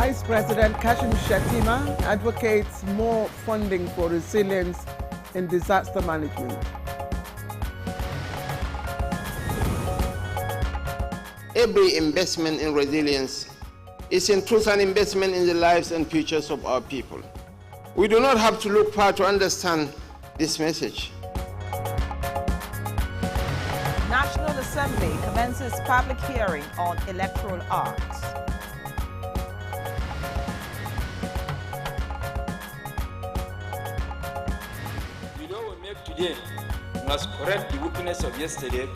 Vice President Kashim Shettima advocates more funding for resilience in disaster management. Every investment in resilience is in truth an investment in the lives and futures of our people. We do not have to look far to understand this message. National Assembly commences public hearing on electoral acts. The law we make today must correct the weakness of yesterday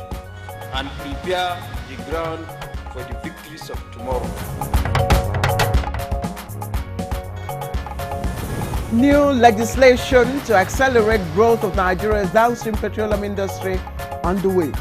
and prepare the ground for the victories of tomorrow. New legislation to accelerate growth of Nigeria's downstream petroleum industry underway.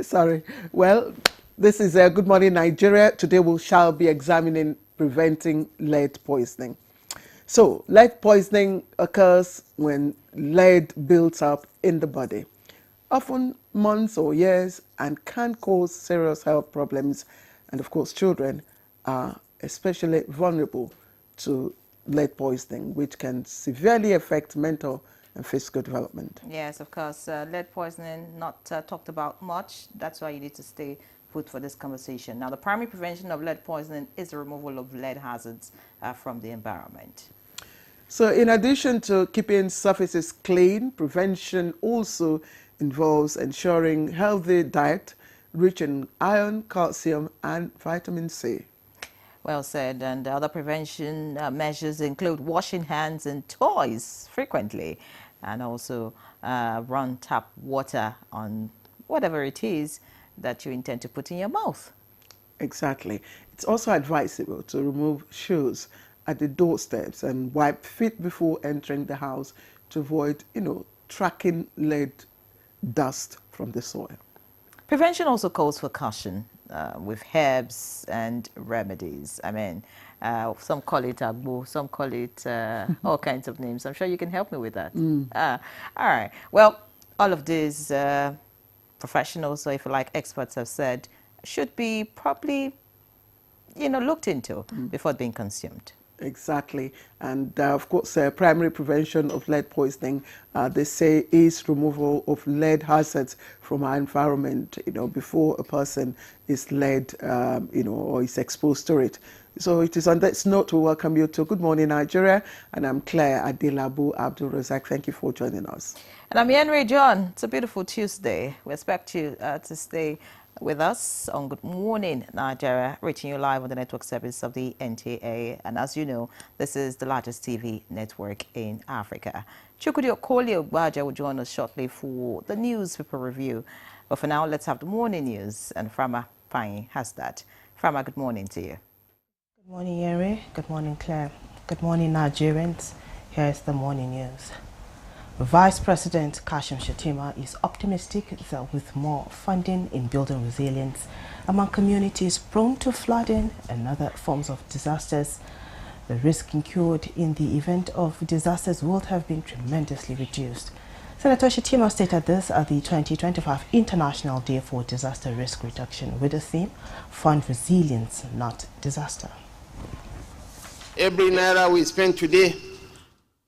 Sorry. Well, this is Good Morning Nigeria. Today we shall be examining preventing lead poisoning. So, lead poisoning occurs when lead builds up in the body, often months or years, and can cause serious health problems. And of course, children are especially vulnerable to lead poisoning, which can severely affect mental and physical development. Yes, of course. Lead poisoning, not talked about much. That's why you need to stay put for this conversation. Now, the primary prevention of lead poisoning is the removal of lead hazards from the environment. So in addition to keeping surfaces clean, prevention also involves ensuring healthy diet rich in iron, calcium, and vitamin C. Well said. And other prevention measures include washing hands and toys frequently, and also run tap water on whatever it is that you intend to put in your mouth. Exactly. It's also advisable to remove shoes at the doorsteps and wipe feet before entering the house to avoid, tracking lead dust from the soil. Prevention also calls for caution with herbs and remedies. I mean, some call it agbo, some call it all kinds of names. I'm sure you can help me with that. All right. Well, all of these professionals, or if you like, experts have said, should be probably, looked into before being consumed. Exactly. And of course, primary prevention of lead poisoning, they say, is removal of lead hazards from our environment, before a person is led, or is exposed to it. So it is on that note we welcome you to Good Morning Nigeria, and I'm Claire Adelabu Abdul Razak. Thank you for joining us. And I'm Henry John. It's a beautiful Tuesday. We expect you to stay with us on Good Morning Nigeria, reaching you live on the network service of the NTA. And as you know, this is the largest TV network in Africa. Chukwudi Okoli Ogbaja will join us shortly for the newspaper review. But for now, let's have the morning news. And Frama Panyi has that. Frama, good morning to you. Good morning, Henry. Good morning, Claire. Good morning, Nigerians. Here's the morning news. Vice President Kashim Shettima is optimistic that with more funding in building resilience among communities prone to flooding and other forms of disasters, the risk incurred in the event of disasters would have been tremendously reduced. Senator Shettima stated this at the 2025 International Day for Disaster Risk Reduction with the theme, Fund Resilience, Not Disaster. Every naira we spend today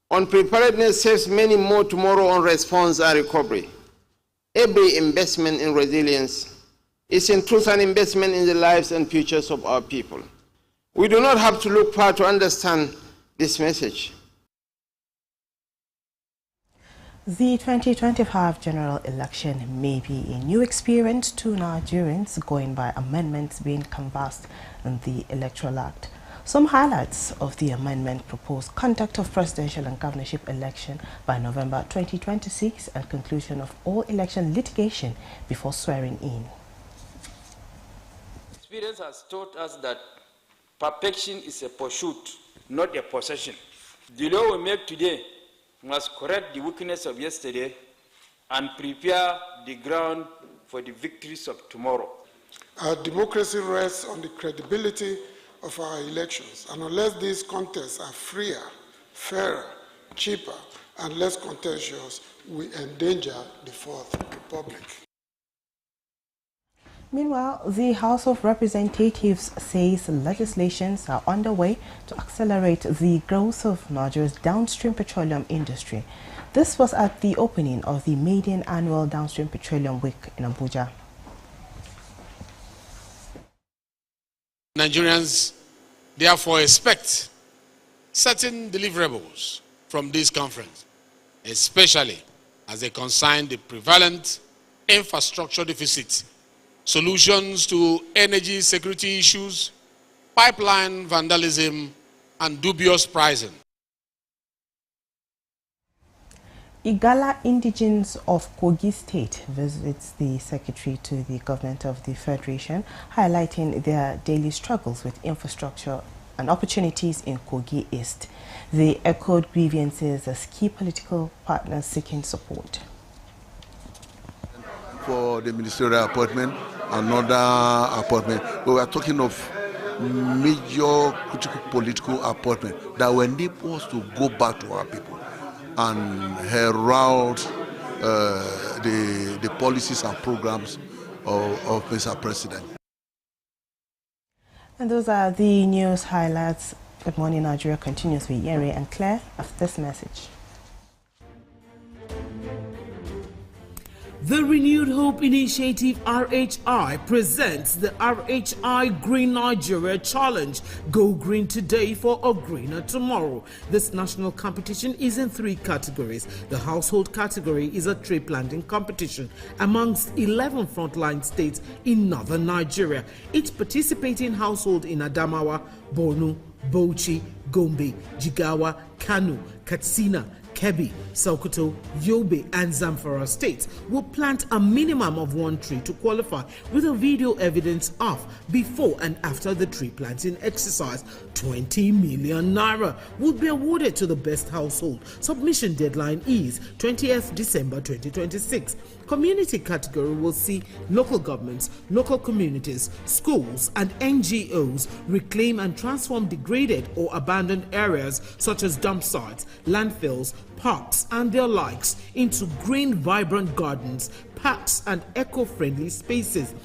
on preparedness saves many more tomorrow on response and recovery. Every investment in resilience is in truth an investment in the lives and futures of our people. We do not have to look far to understand this message. The 2025 general election may be a new experience to Nigerians, going by amendments being canvassed in the Electoral Act. Some highlights of the amendment propose conduct of presidential and governorship election by November 2026 and conclusion of all election litigation before swearing in. Experience has taught us that perfection is a pursuit, not a possession. The law we make today must correct the weakness of yesterday and prepare the ground for the victories of tomorrow. Our democracy rests on the credibility of our elections, and unless these contests are freer, fairer, cheaper, and less contentious, we endanger the Fourth Republic. Meanwhile, the House of Representatives says legislations are underway to accelerate the growth of Nigeria's downstream petroleum industry. This was at the opening of the maiden annual Downstream Petroleum Week in Abuja. Nigerians therefore expect certain deliverables from this conference, especially as they concern the prevalent infrastructure deficit, solutions to energy security issues, pipeline vandalism, and dubious pricing. Igala indigenes of Kogi State visits the Secretary to the Government of the Federation, highlighting their daily struggles with infrastructure and opportunities in Kogi East. They echoed grievances as key political partners seeking support. For the ministerial appointment, another appointment, we were talking of major critical political appointment that will enable us to go back to our people and herald the policies and programs of Mr. President. And those are the news highlights. Good Morning Nigeria continues with Yeri and Claire after this message. The Renewed Hope Initiative RHI presents the RHI Green Nigeria Challenge. Go green today for a greener tomorrow. This national competition is in 3 categories. The household category is a tree planting competition amongst 11 frontline states in northern Nigeria. Each participating household in Adamawa, Borno, Bauchi, Gombe, Jigawa, Kano, Katsina, Kebbi, Sokoto, Yobe, and Zamfara states will plant a minimum of 1 tree to qualify, with a video evidence of before and after the tree planting exercise. 20 million naira will be awarded to the best household. Submission deadline is 20th December 2026. Community category will see local governments, local communities, schools, and NGOs reclaim and transform degraded or abandoned areas such as dump sites, landfills, parks, and their likes into green, vibrant gardens, parks, and eco-friendly spaces.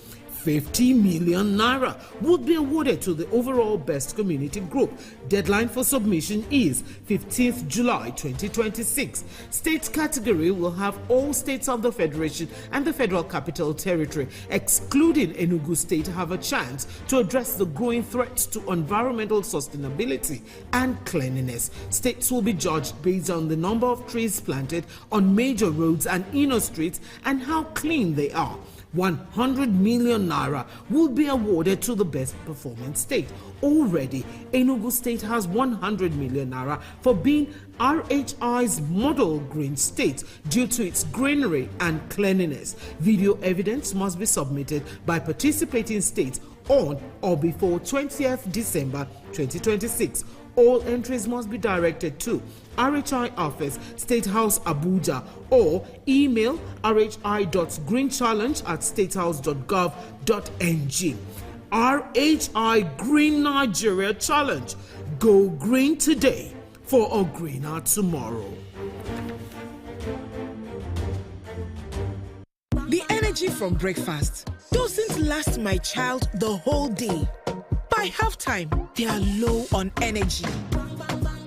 50 million naira would be awarded to the overall best community group. Deadline for submission is 15th July 2026. State category will have all states of the Federation and the Federal Capital Territory, excluding Enugu State, have a chance to address the growing threats to environmental sustainability and cleanliness. States will be judged based on the number of trees planted on major roads and inner streets and how clean they are. 100 million naira will be awarded to the best performing state. Already, Enugu State has 100 million naira for being RHI's model green state due to its greenery and cleanliness. Video evidence must be submitted by participating states on or before 20th December 2026. All entries must be directed to RHI Office, State House, Abuja, or email rhi.greenchallenge@statehouse.gov.ng. RHI Green Nigeria Challenge. Go green today for a greener tomorrow. The energy from breakfast doesn't last my child the whole day. By halftime, they are low on energy.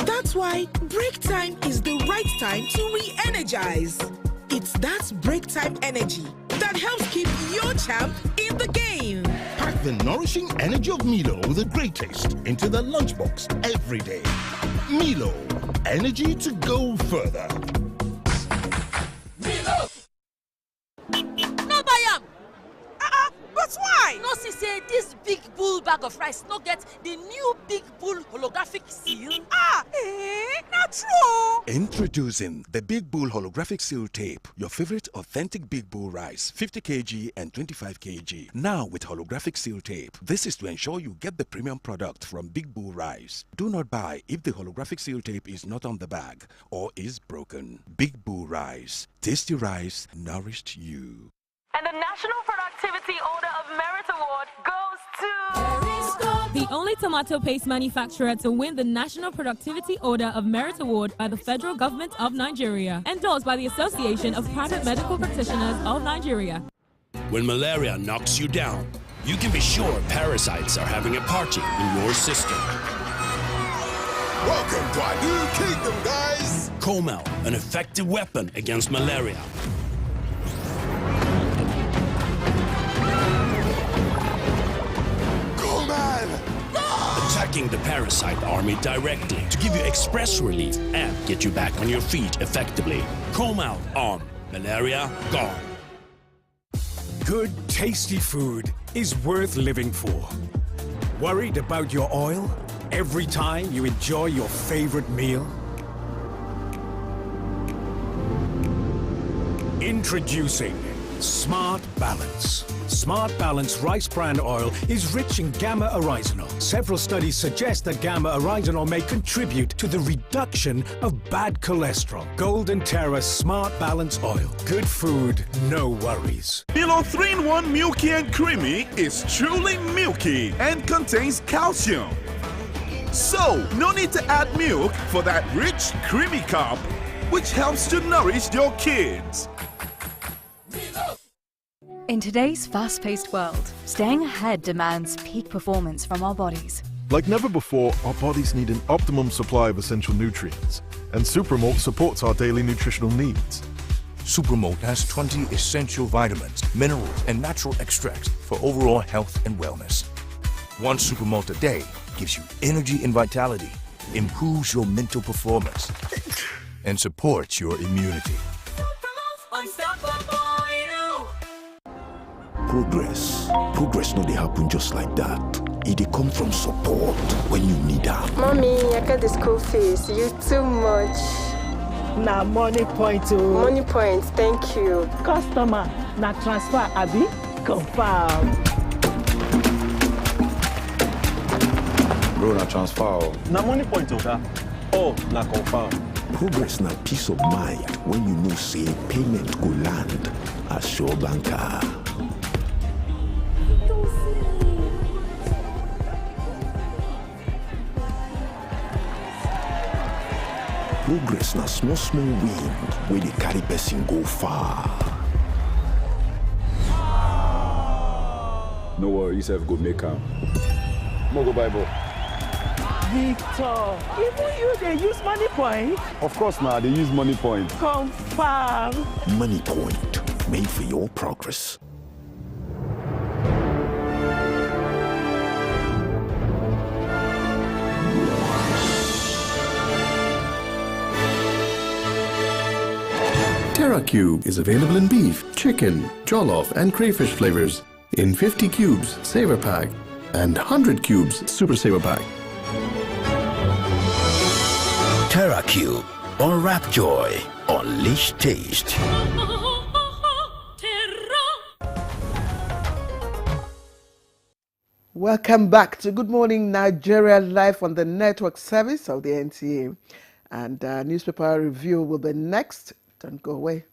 That's why break time is the right time to re-energize. It's that break time energy that helps keep your champ in the game. Pack the nourishing energy of Milo with a great taste into the lunchbox every day. Milo, energy to go further. Milo! No buy am! But why? No see say this big bull bag of rice no get the new big bull holographic seal. Na true. Introducing the Big Bull Holographic Seal Tape, your favorite authentic Big Bull rice, 50 kg and 25 kg. Now with holographic seal tape. This is to ensure you get the premium product from Big Bull rice. Do not buy if the holographic seal tape is not on the bag or is broken. Big Bull rice. Tasty rice nourished you. And the National Productivity Order of Merit Award goes to... The only tomato paste manufacturer to win the National Productivity Order of Merit Award by the Federal Government of Nigeria, endorsed by the Association of Private Medical Practitioners of Nigeria. When malaria knocks you down, you can be sure parasites are having a party in your system. Welcome to our new kingdom, guys! Comel, an effective weapon against malaria. Attacking the parasite army directly to give you express relief and get you back on your feet effectively. Comel on. Malaria gone. Good, tasty food is worth living for. Worried about your oil every time you enjoy your favorite meal? Introducing Smart Balance. Smart Balance rice bran oil is rich in gamma-oryzanol. Several studies suggest that gamma-oryzanol may contribute to the reduction of bad cholesterol. Golden Terra Smart Balance oil. Good food, no worries. Milo 3-in-1 Milky and Creamy is truly milky and contains calcium. So, no need to add milk for that rich, creamy cup, which helps to nourish your kids. In today's fast-paced world, staying ahead demands peak performance from our bodies. Like never before, our bodies need an optimum supply of essential nutrients, and Supermalt supports our daily nutritional needs. Supermalt has 20 essential vitamins, minerals, and natural extracts for overall health and wellness. One Supermalt a day gives you energy and vitality, improves your mental performance, and supports your immunity. Progress no dey happen just like that. It dey come from support when you need am. Mommy, I got the school fees. You too much. Na money point oh. Money point, thank you. Customer, na transfer abi? Confirm. Bro, na transfer. Na money point oga. Oh, na confirm. Progress na peace of mind when you know say payment go land as Sure Banker. Progress na small wind where they carry person go far. No worry, yourself go make am. Go Bible. Victor, even you they use money point? Of course now, they use money point. Confirm. Money point, made for your progress. TerraCube is available in beef, chicken, jollof, and crayfish flavors in 50 cubes Saver Pack and 100 cubes Super Saver Pack. TerraCube, unwrap joy, unleash taste. Welcome back to Good Morning Nigeria, live on the network service of the NTA. And newspaper review will be next. Don't go away.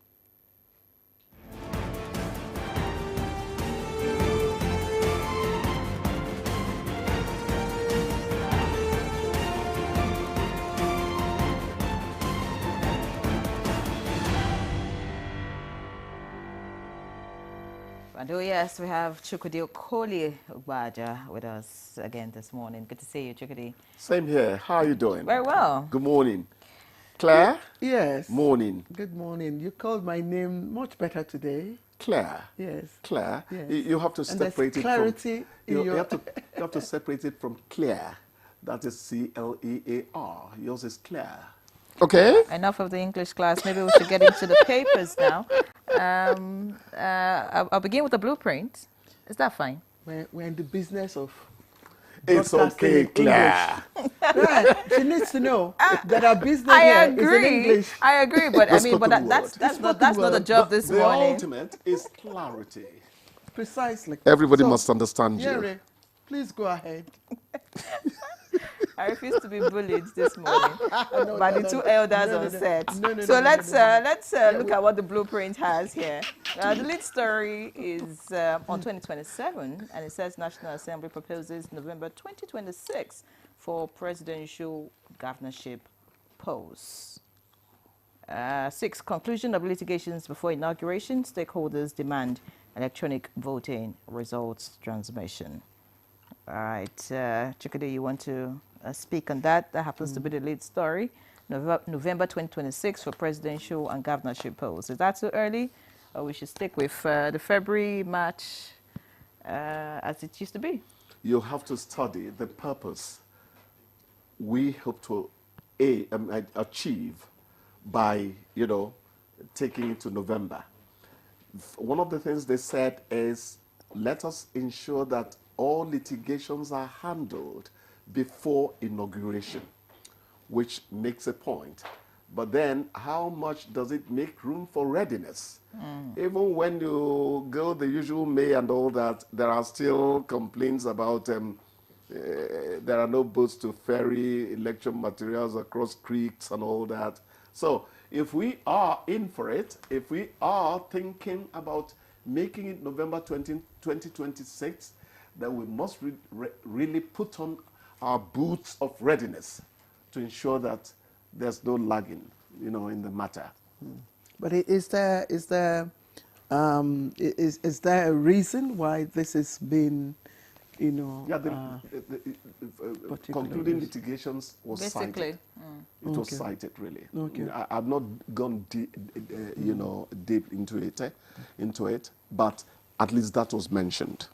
And oh yes, we have Chukwudi Okoli Ogbaja with us again this morning. Good to see you, Chukwudi. Same here. How are you doing? Very well. Good morning. Claire? Yes. Morning. Good morning. You called my name much better today. Claire? Yes. Claire? Yes. You have to separate it clarity from... in you have to separate it from Claire. That is C-L-E-A-R. Yours is Claire. Okay. Enough of the English class. Maybe we should get into the papers now. I'll begin with the blueprint. Is that fine? We're in the business of It's broadcasting okay, in Claire. English. Right. She needs to know that our business I here is in agree. English. I agree, but The I mean, but spoken that's word. that's not a job this The morning. ultimate is clarity. Precisely. Everybody So, must understand you. Yeri, please go ahead. I refuse to be bullied this morning No, by no, the no, two no. elders No, no, on no. set. No, no, So no, no, let's no, no, no. look at what the blueprint has here. The lead story is on 2027, and it says National Assembly proposes November 2026 for presidential governorship posts. 6. Conclusion of litigations before inauguration. Stakeholders demand electronic voting results transmission. All right, Chikade, you want to speak on that? That happens to be the lead story. November 2026 for presidential and governorship polls. Is that too early? Or we should stick with the February, March, as it used to be? You have to study the purpose we hope to achieve by, taking it to November. One of the things they said is, let us ensure that all litigations are handled before inauguration, which makes a point. But then, how much does it make room for readiness? Even when you go the usual May and all that, there are still complaints about there are no boats to ferry election materials across creeks and all that. So if we are in for it, if we are thinking about making it November 2026, then we must really put on our boots of readiness to ensure that there's no lagging, in the matter. But is there a reason why this has been, Yeah, concluding litigations was Basically. cited. It was cited, really. Okay. I've not gone deep, deep into it, but at least that was mentioned.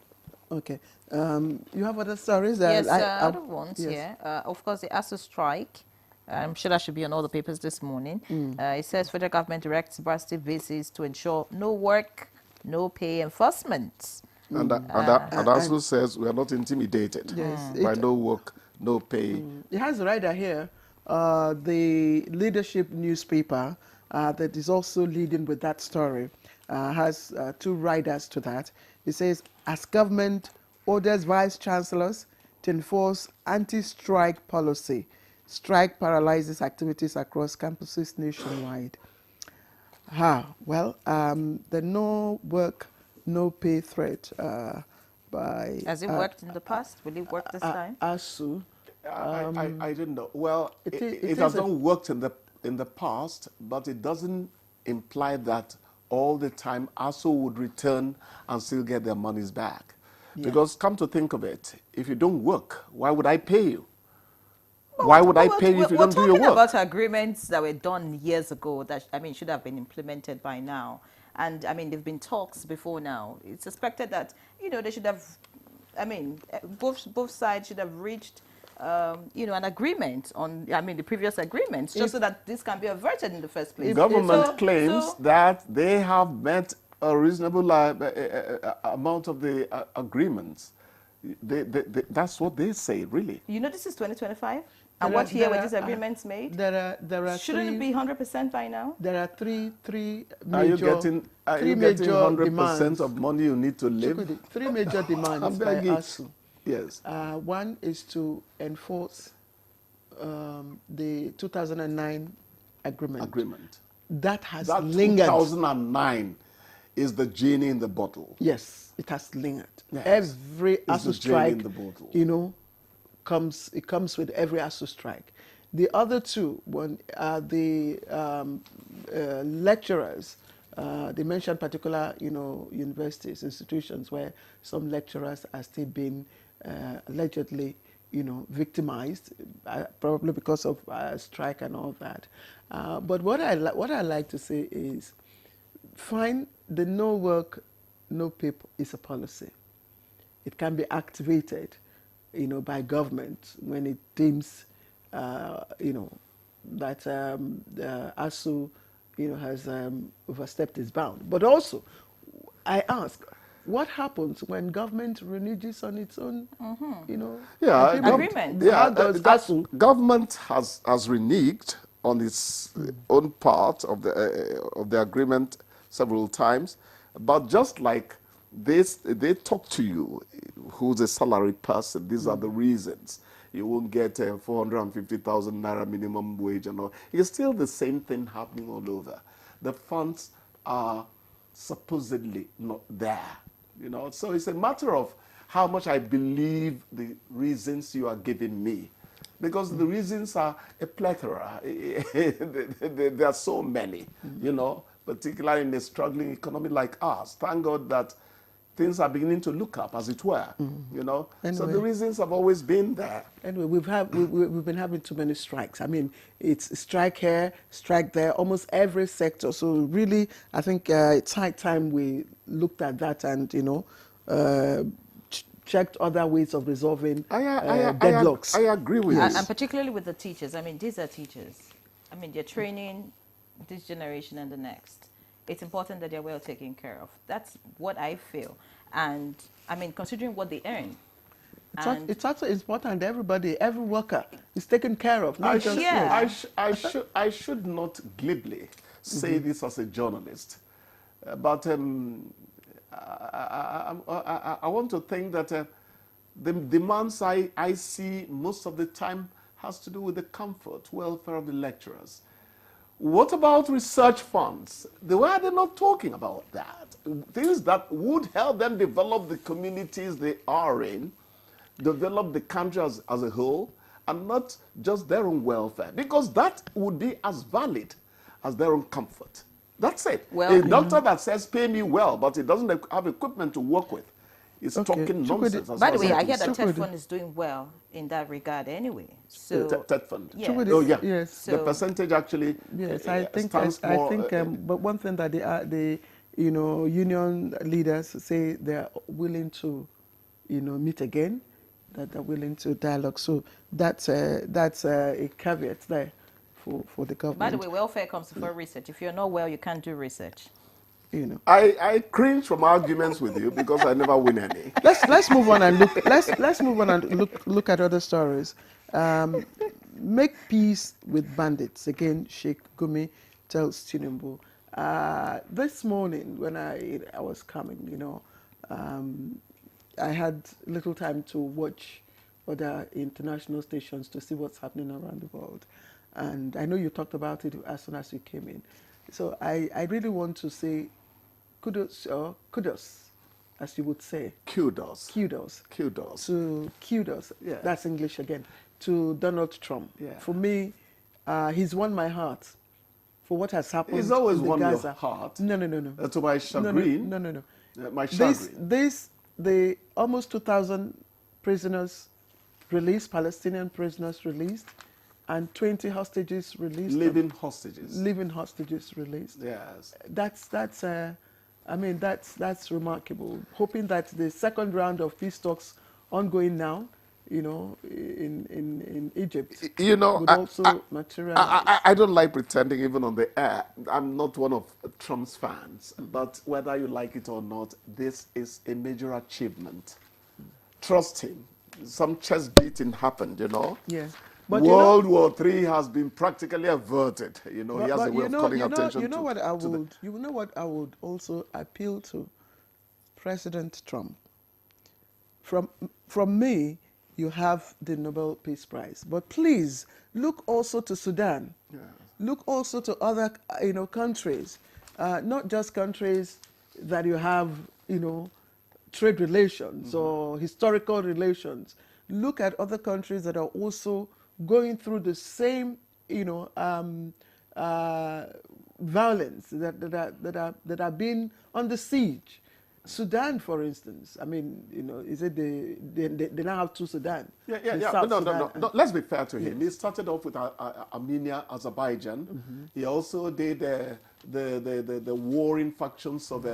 Okay. You have other stories? Yes, other ones, yes. yeah. Of course, the ASU strike. I'm sure that should be on all the papers this morning. It says federal government directs varsity visits to ensure no work, no pay enforcement. And also says we are not intimidated by no work, no pay. It has a rider here, the leadership newspaper that is also leading with that story has two riders to that. It says, as government orders vice chancellors to enforce anti-strike policy, strike paralyzes activities across campuses nationwide. Well, the no work, no pay threat by... Has it worked in the past? Will it work this time? ASU. I don't know. Well, it has not worked in the past, but it doesn't imply that all the time ASU would return and still get their monies back. Yeah. Because come to think of it, if you don't work, why would I pay you? Why would I pay you if you don't do your work? We're talking about agreements that were done years ago that, should have been implemented by now. And, there've been talks before now. It's suspected that, they should have, both sides should have reached, an agreement on, the previous agreements, just so that this can be averted in the first place. Government claims that they have met a reasonable amount of the agreements. That's what they say, really. This is 2025? And what year were these agreements made? There are Shouldn't it be 100% by now? There are three major... Are you getting 100% of money you need to live? Three major demands by ASU. Yes. One is to enforce the 2009 agreement. That has lingered. 2009 is the genie in the bottle. Yes, it has lingered. Yes. Every ASU strike, comes with every ASU strike. The other two, one are the lecturers. They mentioned particular, universities, institutions where some lecturers are still being allegedly, victimized, probably because of strike and all that. But what I like to say is, fine, the no work, no pay is a policy. It can be activated, by government when it deems, that ASU, has overstepped its bound. But also, I ask, what happens when government reneges on its own, you know, Yeah, agreement? Yeah, Government has reneged on its own part of the agreement several times, but just like this, they talk to you, who's a salaried person. These are the reasons you won't get a 450,000 naira minimum wage and all. It's still the same thing happening all over. The funds are supposedly not there, you know. So it's a matter of how much I believe the reasons you are giving me, because the reasons are a plethora. There are so many, you know, particularly in a struggling economy like ours. Thank God that things are beginning to look up, as it were, you know. Anyway. So the reasons have always been there. Anyway, we've been having too many strikes. I mean, it's strike here, strike there, almost every sector. So really, I think it's high time we looked at that and, you know, checked other ways of resolving deadlocks. I agree with you. And particularly with the teachers. I mean, these are teachers. I mean, they're training this generation and the next. It's important that they're well taken care of. That's what I feel. And, I mean, considering what they earn. It's also important that every worker is taken care of. Not just I should not glibly say this as a journalist, but I want to think that the demands I see most of the time has to do with the comfort, welfare of the lecturers. What about research funds? Why are they not talking about that? Things that would help them develop the communities they are in, develop the country as a whole, and not just their own welfare, because that would be as valid as their own comfort. That's it. Well, a doctor that says, pay me well, but he doesn't have equipment to work with, is talking nonsense. By the way, I hear that TED Fund is doing well in that regard anyway. So TED Fund. Yeah. Oh, yeah. Yes. So the percentage actually but one thing that the you know, union leaders say they're willing to, you know, meet again, that they're willing to dialogue. So that's a caveat there for the government. By the way, welfare comes before research. If you're not well, you can't do research. You know, I cringe from arguments with you because I never win any. Let's move on and look. Let's move on and look at other stories. Make peace with bandits again. Sheikh Gumi tells Tinubu. This morning when I was coming, you know, I had little time to watch other international stations to see what's happening around the world, and I know you talked about it as soon as you came in. So I really want to say kudos, as you would say. Kudos. Kudos. Kudos. Kudos. Yeah. That's English again. To Donald Trump. Yeah. For me, he's won my heart for what has happened. He's always won Gaza. your heart. No. To my chagrin. No. My chagrin. The almost 2,000 prisoners released, Palestinian prisoners released, and 20 hostages released. Living hostages. Living hostages released. Yes. That's remarkable. Hoping that the second round of peace talks ongoing now, you know, in Egypt, you know, would also materialize. I don't like pretending even on the air. I'm not one of Trump's fans, but whether you like it or not, this is a major achievement. Trust him. Some chest beating happened, you know. Yeah. But World War III has been practically averted. You know, he has a way of calling attention You know what I would also appeal to President Trump. From me, you have the Nobel Peace Prize, but please look also to Sudan. Yeah. Look also to other, you know, countries, not just countries that you have, you know, trade relations or historical relations. Look at other countries that are also going through the same, you know, violence that are being under siege. Sudan, for instance, I mean, you know, is it they now have two Sudan? Yeah. No. Let's be fair to him. He started off with Armenia, Azerbaijan. He also did the warring factions of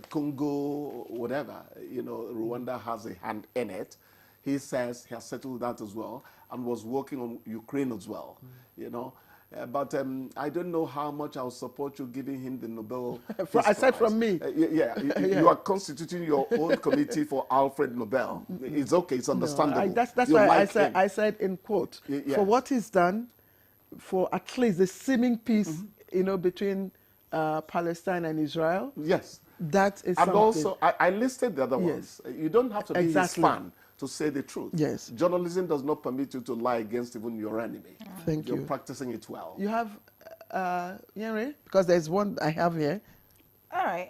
Congo, whatever. You know, Rwanda has a hand in it. He says he has settled that as well and was working on Ukraine as well. You know, But I don't know how much I'll support you giving him the Nobel. I said from me. You are constituting your own committee for Alfred Nobel. It's okay, it's understandable. No, that's you why like I said in quote, yes. for what he's done, for at least the seeming peace, between Palestine and Israel. Yes. That is and something. Also, I listed the other ones. You don't have to be his fan to say the truth. Yes. Journalism does not permit you to lie against even your enemy. Thank you. You're practicing it well. You have, Yenri? Because there's one I have here. All right.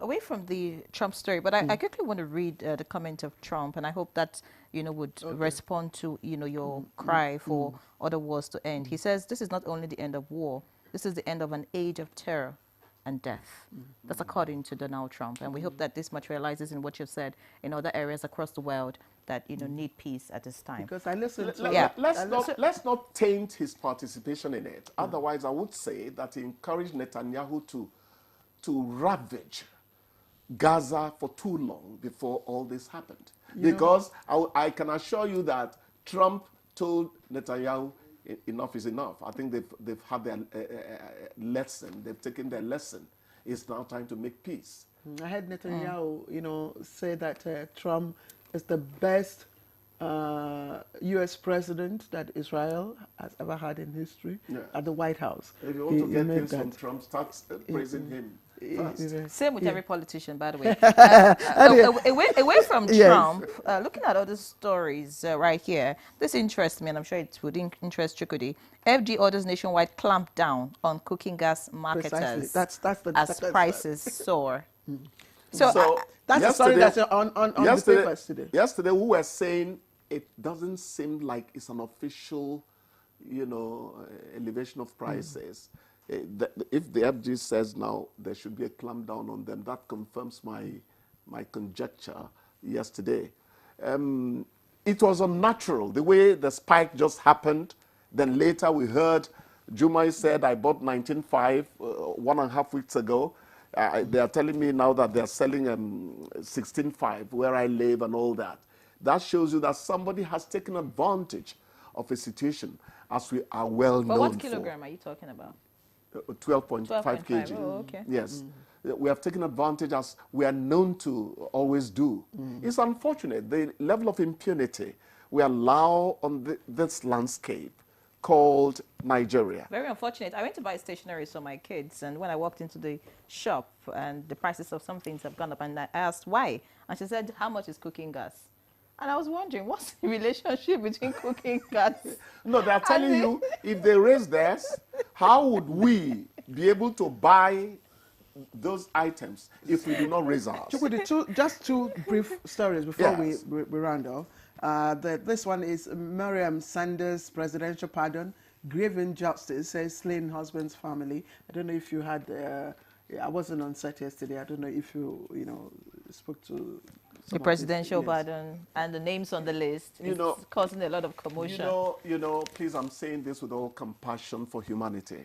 Away from the Trump story, but I quickly want to read the comment of Trump, and I hope that, would respond to, your cry for other wars to end. He says, this is not only the end of war, this is the end of an age of terror and death. That's according to Donald Trump. And we hope that this materializes in what you've said in other areas across the world that, need peace at this time. Because I listened Let's not taint his participation in it. Otherwise, I would say that he encouraged Netanyahu to ravage Gaza for too long before all this happened. Because I can assure you that Trump told Netanyahu, enough is enough. I think they've had their lesson. They've taken their lesson. It's now time to make peace. I heard Netanyahu, say that Trump is the best U.S. president that Israel has ever had in history at the White House. If you want to get things from Trump, start praising him. Same with every politician, by the way. Away from Trump, looking at other stories right here, this interests me, and I'm sure it would interest Chukudi. FG orders nationwide clamp down on cooking gas marketers as prices soar. So that's the story that's on the papers today. Yesterday, we were saying it doesn't seem like it's an official, elevation of prices. If the FG says now there should be a clamp down on them, that confirms my conjecture yesterday. It was unnatural, the way the spike just happened. Then later we heard Jumai said, I bought 19.5 1.5 weeks ago. They are telling me now that they're selling 16.5 where I live and all that. That shows you that somebody has taken advantage of a situation, as we are well known for. But what kilogram are you talking about? 12.5 kg. Oh, okay. Yes. We have taken advantage, as we are known to always do. It's unfortunate, the level of impunity we allow on this landscape called Nigeria. Very unfortunate. I went to buy stationery for my kids, and when I walked into the shop, and the prices of some things have gone up, and I asked why, and she said, how much is cooking gas? And I was wondering, what's the relationship between cooking gas? No, they're telling you, if they raise theirs, how would we be able to buy those items if we do not raise ours? Just two brief stories before we round off. This one is Mariam Sanders' presidential pardon, grave injustice, says slain husband's family. I don't know if you had, I wasn't on set yesterday. I don't know if you spoke to the presidential pardon and the names on the list. It's causing a lot of commotion. Please, I'm saying this with all compassion for humanity.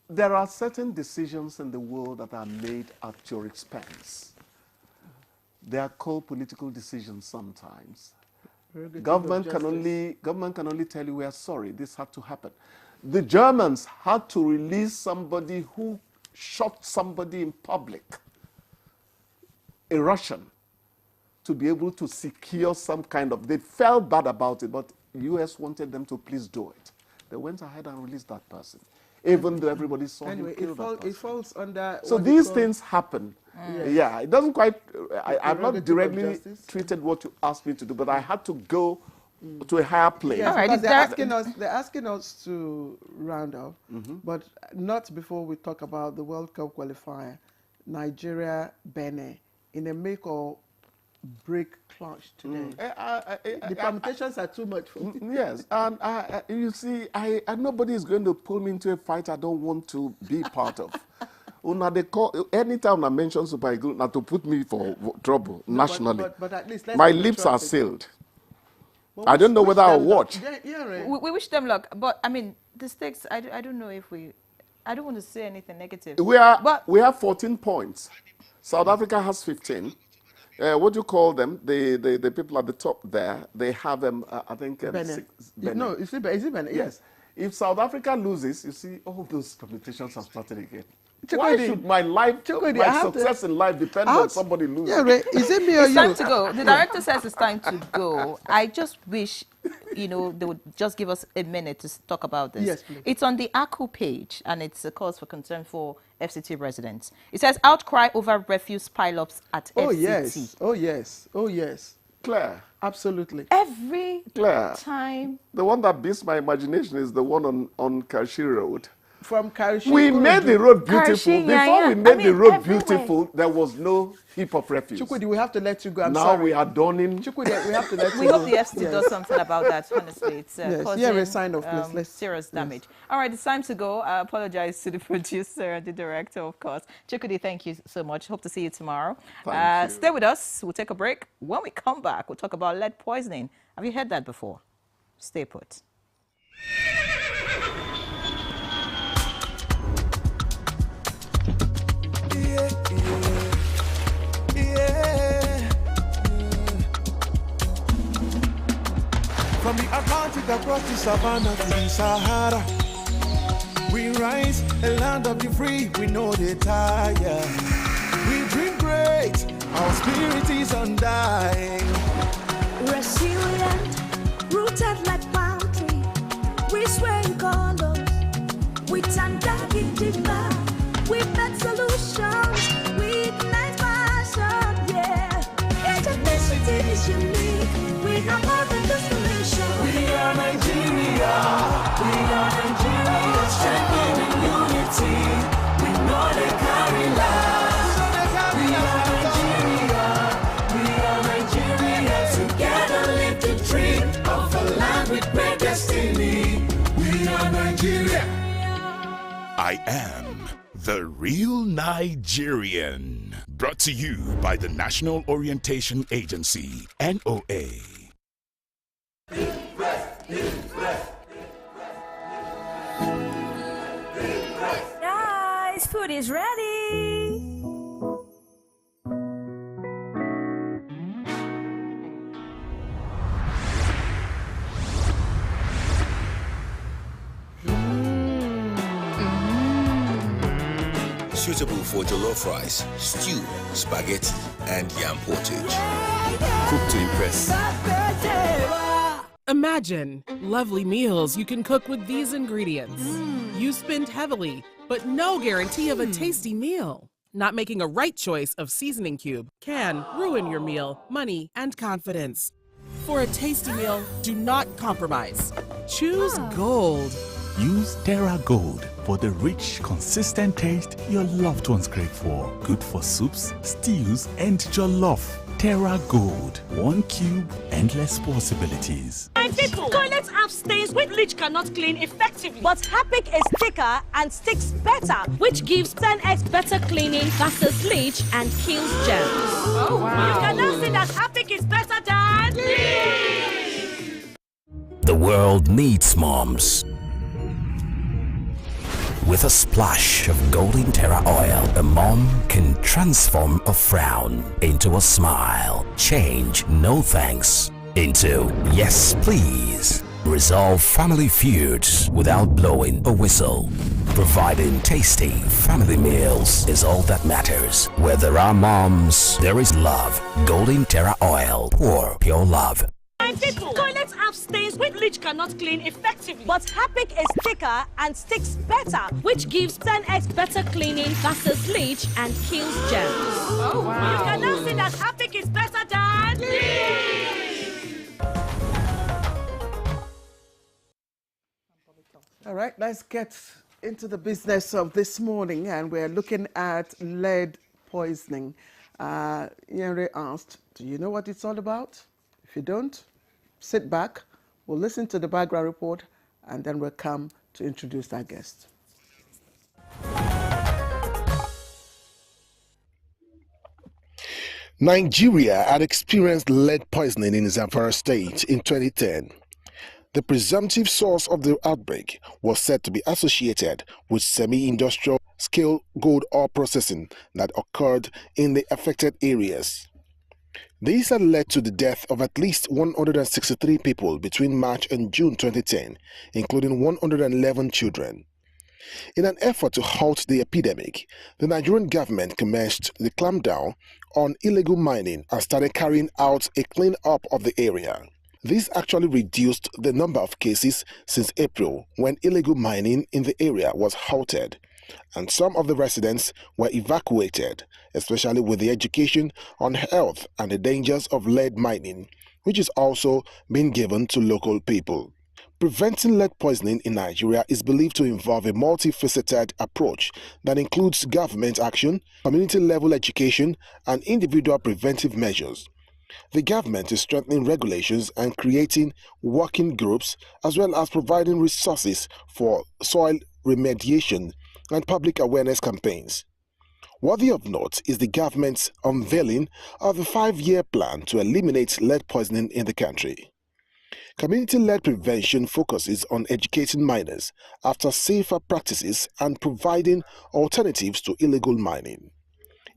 There are certain decisions in the world that are made at your expense. They are called political decisions sometimes. Government can only tell you, we are sorry, this had to happen. The Germans had to release somebody who shot somebody in public, a Russian, to be able to secure some kind of, they felt bad about it, but the US wanted them to please do it. They went ahead and released that person, even though everybody saw him kill that person. It falls under... So these things happen. Yeah, it doesn't quite... I'm not directly treated what you asked me to do, but I had to go to a higher place. Yes, right, they're asking us to round up, but not before we talk about the World Cup qualifier, Nigeria, Benin, in a make or break clash today. The permutations are too much for me. Yes, and you see, nobody is going to pull me into a fight I don't want to be part of. Anytime I mention Super Eagles, not to put me for trouble nationally. But at least my lips are sealed. I don't know whether I'll watch. Right. We wish them luck, but I mean, the stakes, I don't know if I don't want to say anything negative. We have 14 points. South Africa has 15. What do you call them? The people at the top there, they have I think Benin. Benin. No, is it Benin? Yes. If South Africa loses, you see, all those competitions have started again. Chukwudi, Why should my life, Chukwudi, my success in life depend on somebody losing? Yeah, Ray, is it me or It's you? time to go. The director says it's time to go. I just wish, they would just give us a minute to talk about this. Yes, please. It's on the ACU page, and it's a cause for concern for FCT residents. It says outcry over refuse pile-ups at FCT. Yes. Oh, yes. Oh, yes. Claire. Absolutely. Every Claire. time. The one that beats my imagination is the one on Kashi Road. From Karishi. We made the road beautiful. Karishi, Before we made the road beautiful, there was no heap of refuse. Chukwudi, we have to let you go. I'm now sorry. we are done in. Chukwudi, we have to let you We go. hope the FCT does something about that, honestly. It's causing yeah, a sign of please. serious damage. All right, it's time to go. I apologize to the producer and the director, of course. Chukwudi, thank you so much. Hope to see you tomorrow. Thank you. Stay with us. We'll take a break. When we come back, we'll talk about lead poisoning. Have you heard that before? Stay put. From the Atlantic across the savannah to the Sahara, we rise, a land of the free, we know they tire. We dream great, our spirit is undying. Resilient, rooted like palm tree, we sway in colors, we turn dark into light, we make solutions, we ignite passion, yeah. Ethnicity is unique, we have more than the solution. We are Nigeria, strengthening unity, we know they carry last. We are Nigeria, together live the dream of a land with great destiny. We are Nigeria. I am the real Nigerian. Brought to you by the National Orientation Agency, NOA. Guys, food is ready. Suitable for jollof rice, stew, spaghetti, and yam portage. Cooked to impress. Imagine lovely meals you can cook with these ingredients. You spend heavily, but no guarantee of a tasty meal. Not making a right choice of seasoning cube can ruin your meal, money, and confidence. For a tasty meal, do not compromise. Choose Gold. Use Terra Gold for the rich, consistent taste your loved ones crave for. Good for soups, stews, and jollof. Terra Gold. 1 cube, endless possibilities. My people, toilets have stains which bleach cannot clean effectively. But Harpic is thicker and sticks better, which gives 10x better cleaning versus bleach and kills germs. Oh, wow. You can now see that Harpic is better than bleach. The world needs moms. With a splash of golden Terra oil, a mom can transform a frown into a smile. Change no thanks into yes please. Resolve family feuds without blowing a whistle. Providing tasty family meals is all that matters. Where there are moms, there is love. Golden Terra oil, pure love. My people, toilets have stains which bleach cannot clean effectively. But Harpic is thicker and sticks better, which gives 10x better cleaning versus bleach and kills germs. Oh, wow. You can now see that Harpic is better than bleach. All right, let's get into the business of this morning, and we're looking at lead poisoning. Yenre asked, do you know what it's all about? If you don't, sit back, we'll listen to the background report, and then we'll come to introduce our guest. Nigeria had experienced lead poisoning in Zamfara state in 2010. The presumptive source of the outbreak was said to be associated with semi-industrial scale gold ore processing that occurred in the affected areas. These had led to the death of at least 163 people between March and June 2010, including 111 children. In an effort to halt the epidemic, the Nigerian government commenced the clampdown on illegal mining and started carrying out a clean-up of the area. This actually reduced the number of cases since April, when illegal mining in the area was halted, and some of the residents were evacuated, especially with the education on health and the dangers of lead mining, which is also being given to local people. Preventing lead poisoning in Nigeria is believed to involve a multifaceted approach that includes government action, community-level education, and individual preventive measures. The government is strengthening regulations and creating working groups, as well as providing resources for soil remediation and public awareness campaigns. Worthy of note is the government's unveiling of a 5-year plan to eliminate lead poisoning in the country. Community-led prevention focuses on educating miners after safer practices and providing alternatives to illegal mining.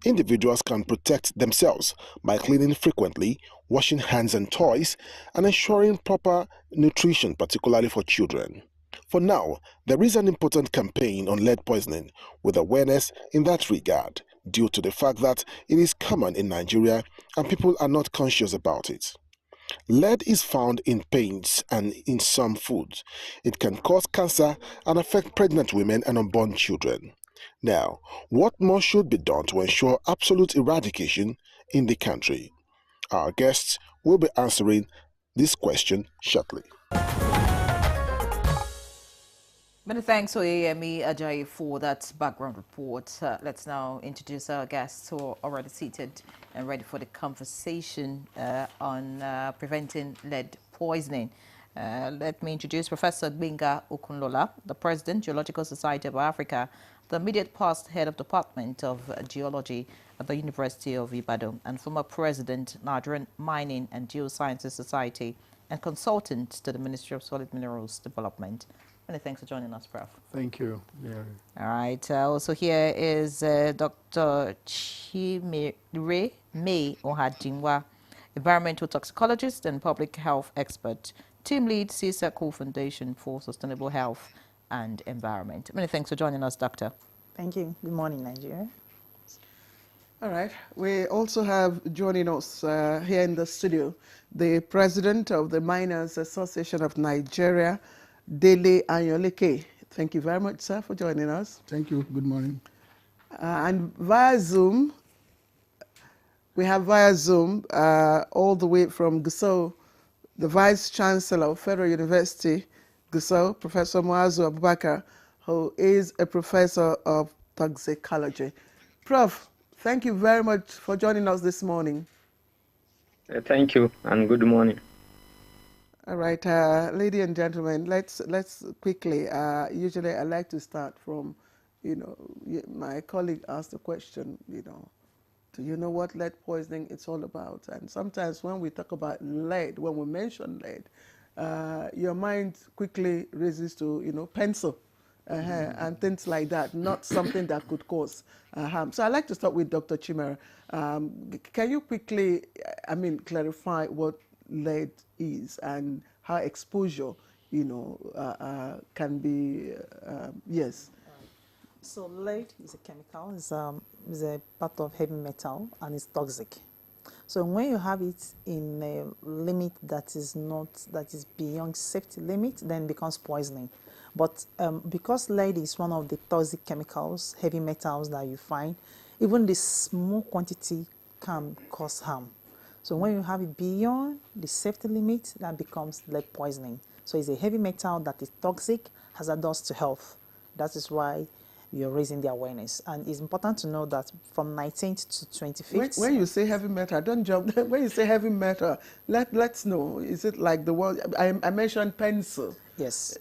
Individuals can protect themselves by cleaning frequently, washing hands and toys, and ensuring proper nutrition, particularly for children. For now, there is an important campaign on lead poisoning with awareness in that regard, due to the fact that it is common in Nigeria and people are not conscious about it. Lead is found in paints and in some foods. It can cause cancer and affect pregnant women and unborn children. Now, what more should be done to ensure absolute eradication in the country? Our guests will be answering this question shortly. Many thanks to AME Ajayi for that background report. Let's now introduce our guests who are already seated and ready for the conversation on preventing lead poisoning. Let me introduce Professor Gbenga Okunlola, the President, Geological Society of Africa, the immediate past head of Department of Geology at the University of Ibadan, and former President, Nigerian Mining and Geosciences Society, and consultant to the Ministry of Solid Minerals Development. Many thanks for joining us, Prof. Thank you. Yeah. All right. Also here is Dr. Chimere May Ohadinwa, environmental toxicologist and public health expert, team lead, CSECO Foundation for Sustainable Health and Environment. Many thanks for joining us, Doctor. Thank you. Good morning, Nigeria. All right. We also have joining us here in the studio the President of the Miners Association of Nigeria, Dele Anyoleke. Thank you very much, sir, for joining us. Thank you. Good morning. And via Zoom, we have all the way from Gusau, the Vice Chancellor of Federal University, Gusau, Professor Muazu Abubakar, who is a professor of toxicology. Prof, thank you very much for joining us this morning. Thank you, and good morning. All right, ladies and gentlemen, let's quickly. Usually, I like to start from, my colleague asked the question. Do you know what lead poisoning is all about? And sometimes when we talk about lead, when we mention lead, your mind quickly races to pencil and things like that. Not something that could cause harm. So I'd like to start with Dr. Chimere. Can you quickly, clarify what lead is and how exposure, can be, yes. So lead is a chemical, is a part of heavy metal, and it's toxic. So when you have it in a limit that is beyond safety limit, then it becomes poisoning. But because lead is one of the toxic chemicals, heavy metals that you find, even the small quantity can cause harm. So when you have it beyond the safety limit, that becomes lead poisoning. So it's a heavy metal that is toxic, hazardous to health. That is why you're raising the awareness. And it's important to know that from 19th to 25th. When you say heavy metal, don't jump. When you say heavy metal, let's know. Is it like the word, I mentioned pencil. Yes.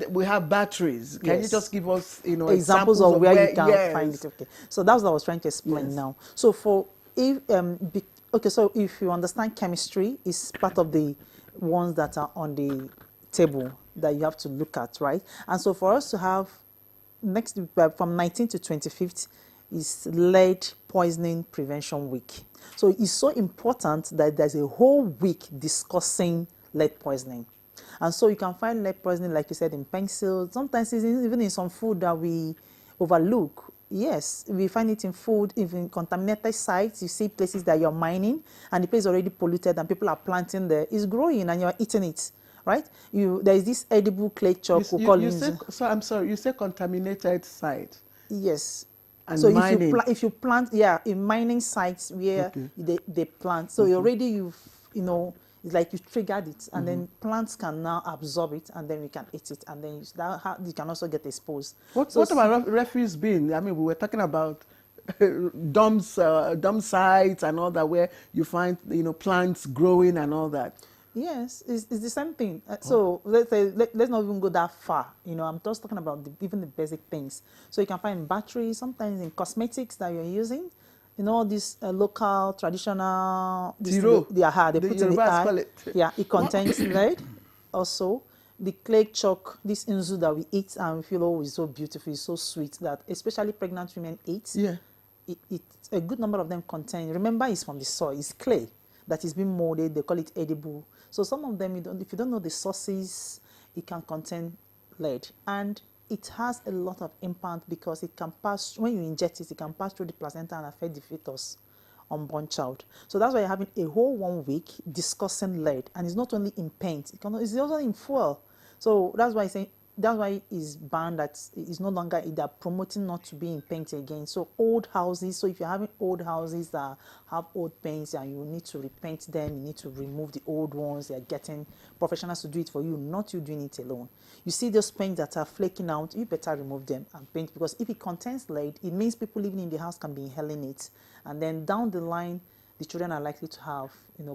We have batteries. Can you just give us, examples of where you can find it? Okay. So that's what I was trying to explain now. So so if you understand chemistry, it's part of the ones that are on the table that you have to look at, right? And so for us to have from 19th to 25th is lead Poisoning Prevention Week. So it's so important that there's a whole week discussing lead poisoning. And so you can find lead poisoning, like you said, in pencils, sometimes even in some food that we overlook. Yes, we find it in food, even contaminated sites. You see places that you're mining and the place is already polluted and people are planting there. It's growing and you're eating it, right? There is this edible clay chalk. So I'm sorry, you say contaminated site. Yes. And so mining. if you plant, in mining sites where they plant, so already it's like you triggered it, and then plants can now absorb it, and then we can eat it, and then you can also get exposed. What about refuse bin? I mean, we were talking about dump sites and all that, where you find plants growing and all that. Yes, it's the same thing. So let's say let's not even go that far. I'm just talking about even the basic things. So you can find batteries, sometimes in cosmetics that you're using. All these local, traditional, they put in the eye. Yeah, it contains lead. Also, the clay chalk, this inzu that we eat and we feel, oh, it's so beautiful, it's so sweet, that especially pregnant women eat. Yeah. A good number of them contain, remember, it's from the soil, it's clay that is being molded, they call it edible. So some of them, if you don't know the sources, it can contain lead. And it has a lot of impact because it can pass, when you inject it, it can pass through the placenta and affect the fetus, unborn child. So that's why you're having a whole 1 week discussing lead. And it's not only in paint, it's also in fuel. So that's why it's banned, that it's no longer, they're promoting not to be in paint again. So old houses, so if you're having old houses that have old paints and you need to repaint them, you need to remove the old ones, they're getting professionals to do it for you, not you doing it alone. You see those paints that are flaking out, you better remove them and paint, because if it contains lead, it means people living in the house can be inhaling it. And then down the line, the children are likely to have,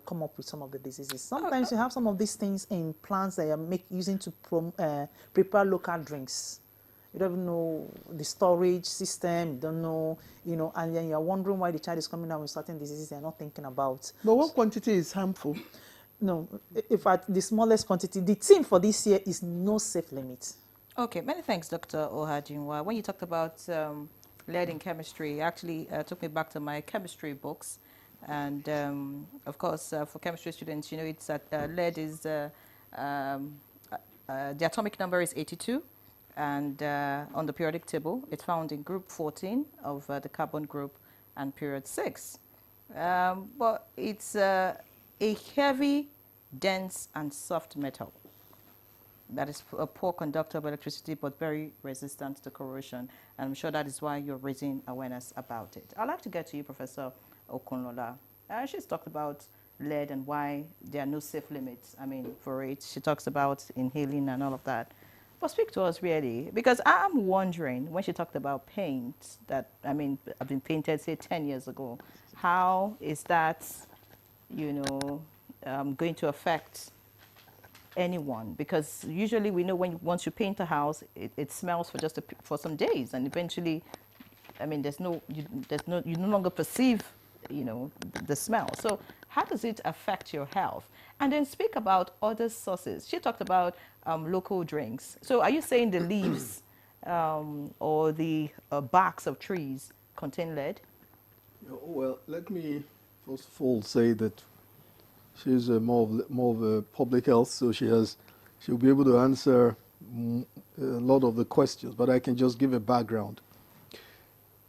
come up with some of the diseases. Sometimes you have some of these things in plants that you're using to prepare local drinks. You don't even know the storage system, you don't know, and then you're wondering why the child is coming down with certain diseases they're not thinking about. But what quantity is harmful? No, in fact, the smallest quantity, the theme for this year is no safe limit. Okay, many thanks, Dr. Ohajinwa. When you talked about lead in chemistry, actually took me back to my chemistry books. And of course, for chemistry students, it's that lead is, the atomic number is 82. And on the periodic table, it's found in group 14 of the carbon group and period 6. But it's a heavy, dense, and soft metal that is a poor conductor of electricity, but very resistant to corrosion. And I'm sure that is why you're raising awareness about it. I'd like to get to you, Professor Okunlola. She's talked about lead and why there are no safe limits, for it. She talks about inhaling and all of that. But speak to us really, because I'm wondering, when she talked about paint, that, I've been painted, say, 10 years ago, how is that, going to affect anyone? Because usually we know once you paint a house, it smells for some days, and eventually, you no longer perceive, the smell. So how does it affect your health? And then speak about other sources. She talked about local drinks. So are you saying the leaves or the barks of trees contain lead? Well, let me first of all say that she's more of a public health, so she'll be able to answer a lot of the questions, but I can just give a background.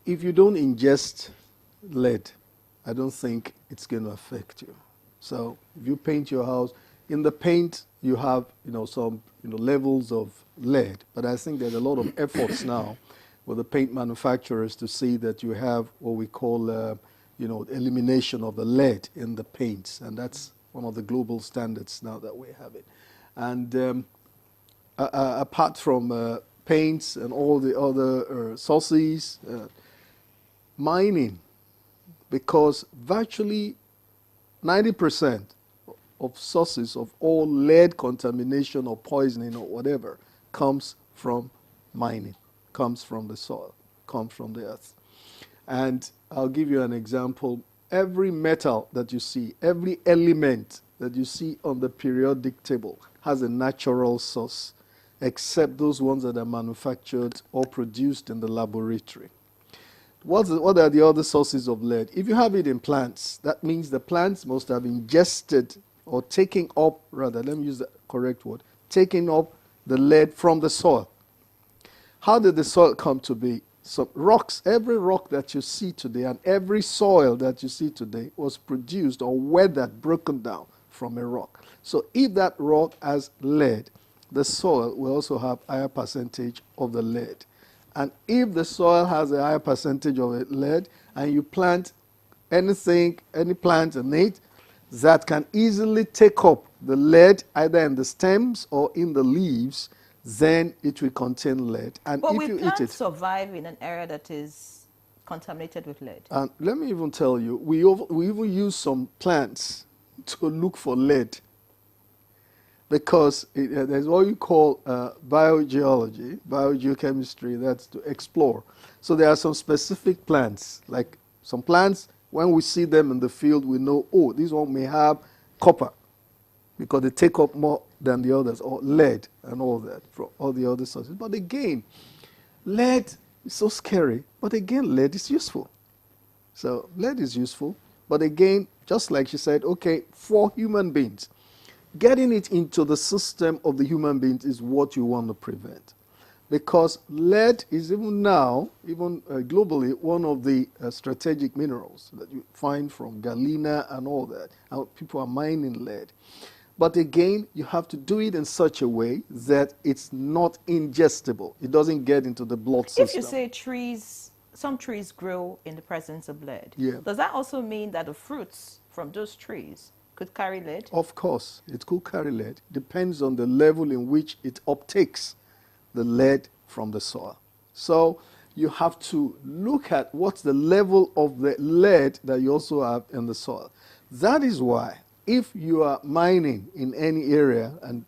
If you don't ingest lead, I don't think it's going to affect you. So if you paint your house, in the paint you have some levels of lead, but I think there's a lot of efforts now with the paint manufacturers to see that you have what we call elimination of the lead in the paints, and that's one of the global standards now that we have it. And apart from paints and all the other sources, mining, because virtually 90% of sources of all lead contamination or poisoning or whatever comes from mining, comes from the soil, comes from the earth. And I'll give you an example. Every metal that you see, every element that you see on the periodic table has a natural source, except those ones that are manufactured or produced in the laboratory. what are the other sources of lead? If you have it in plants, that means the plants must have ingested or taken up, rather, let me use the correct word, taking up the lead from the soil. How did the soil come to be? So rocks, every rock that you see today and every soil that you see today was produced or weathered, broken down from a rock. So if that rock has lead, the soil will also have a higher percentage of the lead. And if the soil has a higher percentage of lead and you plant anything, any plant in it that can easily take up the lead either in the stems or in the leaves, then it will contain lead. And But if we you eat can't it, survive in an area that is contaminated with lead. and let me even tell you, we even use some plants to look for lead because there's what you call biogeology, biogeochemistry, that's to explore. So there are some specific plants, like some plants, when we see them in the field, we know, oh, this one may have copper because they take up more than the others, or lead and all that from all the other sources. But again, lead is so scary, but again, lead is useful. So lead is useful, but again, just like she said, okay, for human beings, getting it into the system of the human beings is what you want to prevent. Because lead is even now, even globally, one of the strategic minerals that you find from galena and all that. And people are mining lead. But again, you have to do it in such a way that it's not ingestible. It doesn't get into the blood system. If you say trees, some trees grow in the presence of lead, Yeah. does that also mean that the fruits from those trees could carry lead? Of course, it could carry lead. Depends on the level in which it uptakes the lead from the soil. So you have to look at what's the level of the lead that you also have in the soil. That is why if you are mining in any area and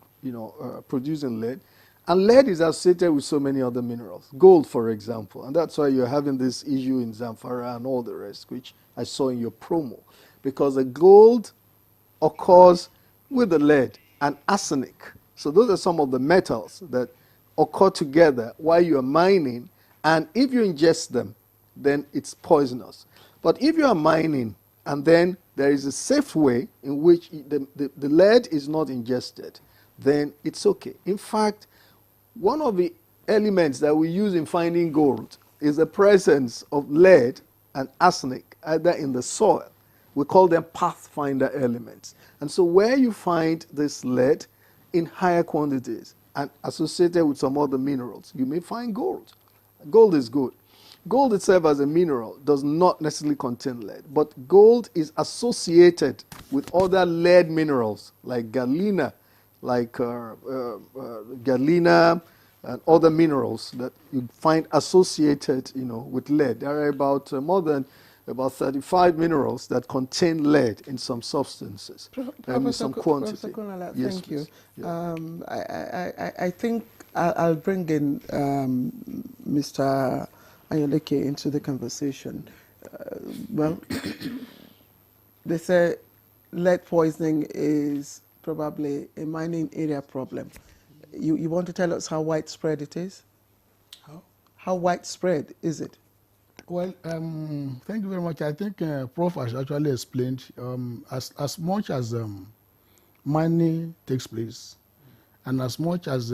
producing lead, and lead is associated with so many other minerals, gold for example, and that's why you're having this issue in Zamfara and all the rest, which I saw in your promo, because the gold occurs with the lead and arsenic. So those are some of the metals that occur together while you are mining, and if you ingest them, then it's poisonous. But if you are mining and then there is a safe way in which the lead is not ingested, then it's okay. In fact, one of the elements that we use in finding gold is the presence of lead and arsenic either in the soil. We call them pathfinder elements. And so where you find this lead in higher quantities and associated with some other minerals, you may find gold. Gold is good. Gold itself as a mineral does not necessarily contain lead, but gold is associated with other lead minerals like galena, galena and other minerals that you find associated, with lead. There are about more than about 35 minerals that contain lead in some substances and in some quantity. Professor Kunala, Yes, thank you. Yeah. I think I'll bring in Mr. Ayoleke into the conversation. Well, they say lead poisoning is probably a mining area problem. You want to tell us how widespread it is? How widespread is it? Well, thank you very much. I think Prof has actually explained as much as mining takes place, and as much as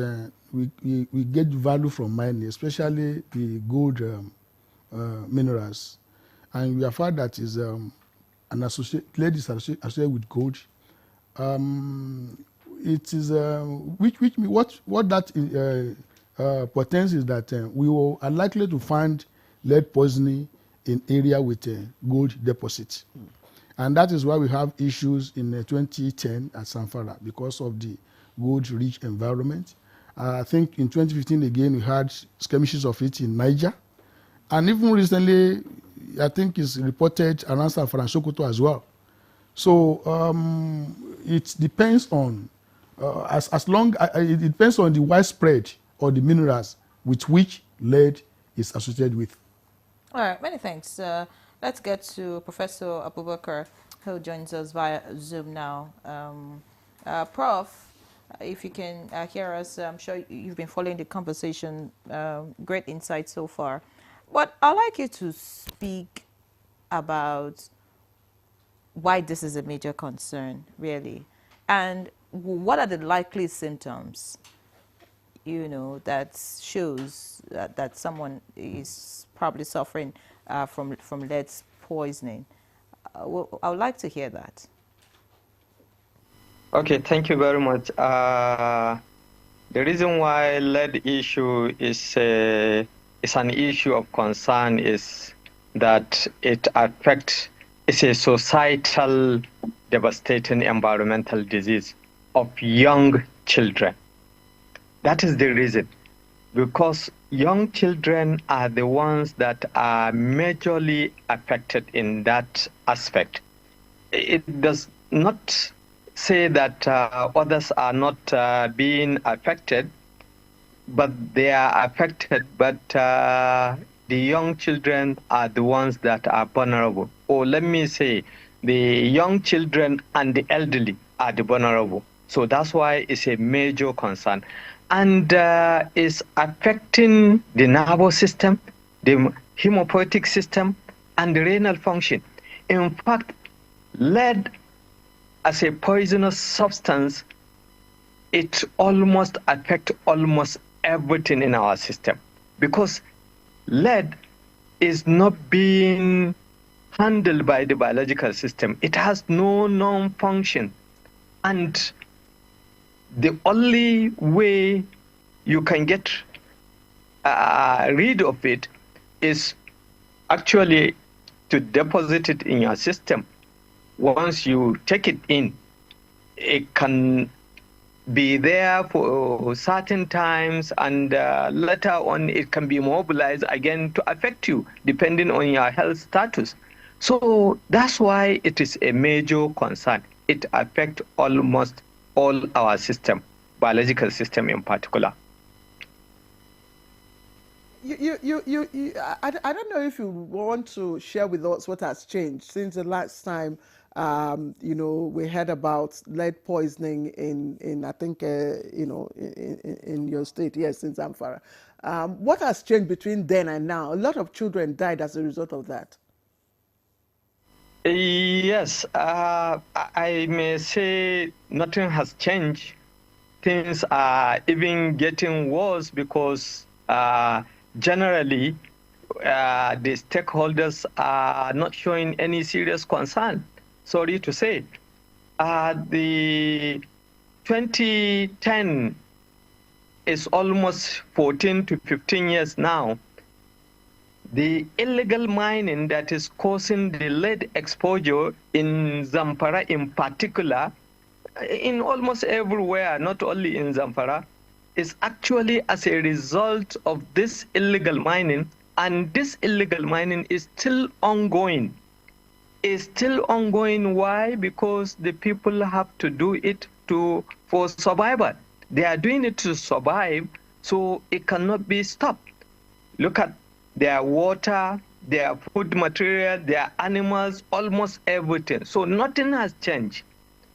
we get value from mining, especially the gold minerals, and we have found that is lead is associated with gold. It is what that portends is that we are likely to find lead poisoning in area with gold deposits. And that is why we have issues in 2010 at Zamfara because of the gold-rich environment. I think in 2015 again we had skirmishes of it in Niger. And even recently, I think it's reported around Zamfara and Sokoto as well. So it depends on, it depends on the widespread or the minerals with which lead is associated with. All right, many thanks. Let's get to Professor Abubakar, who joins us via Zoom now. Prof, if you can hear us, I'm sure you've been following the conversation. Great insight so far. But I'd like you to speak about why this is a major concern, really, and what are the likely symptoms, that shows that someone is probably suffering from lead poisoning. I would like to hear that. Okay, thank you very much. The reason why lead issue is an issue of concern is that it affects, it's a societal devastating environmental disease of young children. That is the reason, because young children are the ones that are majorly affected in that aspect. It does not say that others are not being affected, but they are affected, but the young children are the ones that are vulnerable. Or let me say, the young children and the elderly are the vulnerable. So that's why it's a major concern. And it's affecting the nervous system, the hemopoietic system, and the renal function. In fact, lead as a poisonous substance, it almost affects almost everything in our system, because lead is not being handled by the biological system. It has no known function. And the only way you can get rid of it is actually to deposit it in your system. Once you take it in, it can be there for certain times, and later on it can be mobilized again to affect you, depending on your health status. So that's why it is a major concern. It affects almost all our system, biological system in particular. I don't know if you want to share with us what has changed since the last time we heard about lead poisoning in I think in your state, yes, in Zamfara. What has changed between then and now? A lot of children died as a result of that. Yes, I may say nothing has changed. Things are even getting worse because generally the stakeholders are not showing any serious concern. Sorry to say. The 2010 is almost 14 to 15 years now. The illegal mining that is causing the lead exposure in Zamfara in particular, in almost everywhere, not only in Zamfara, is actually as a result of this illegal mining, and this illegal mining is still ongoing. It's still ongoing. Why? Because the people have to do it for survival. They are doing it to survive, so it cannot be stopped. Look at their water, their food material, their animals, almost everything. So nothing has changed.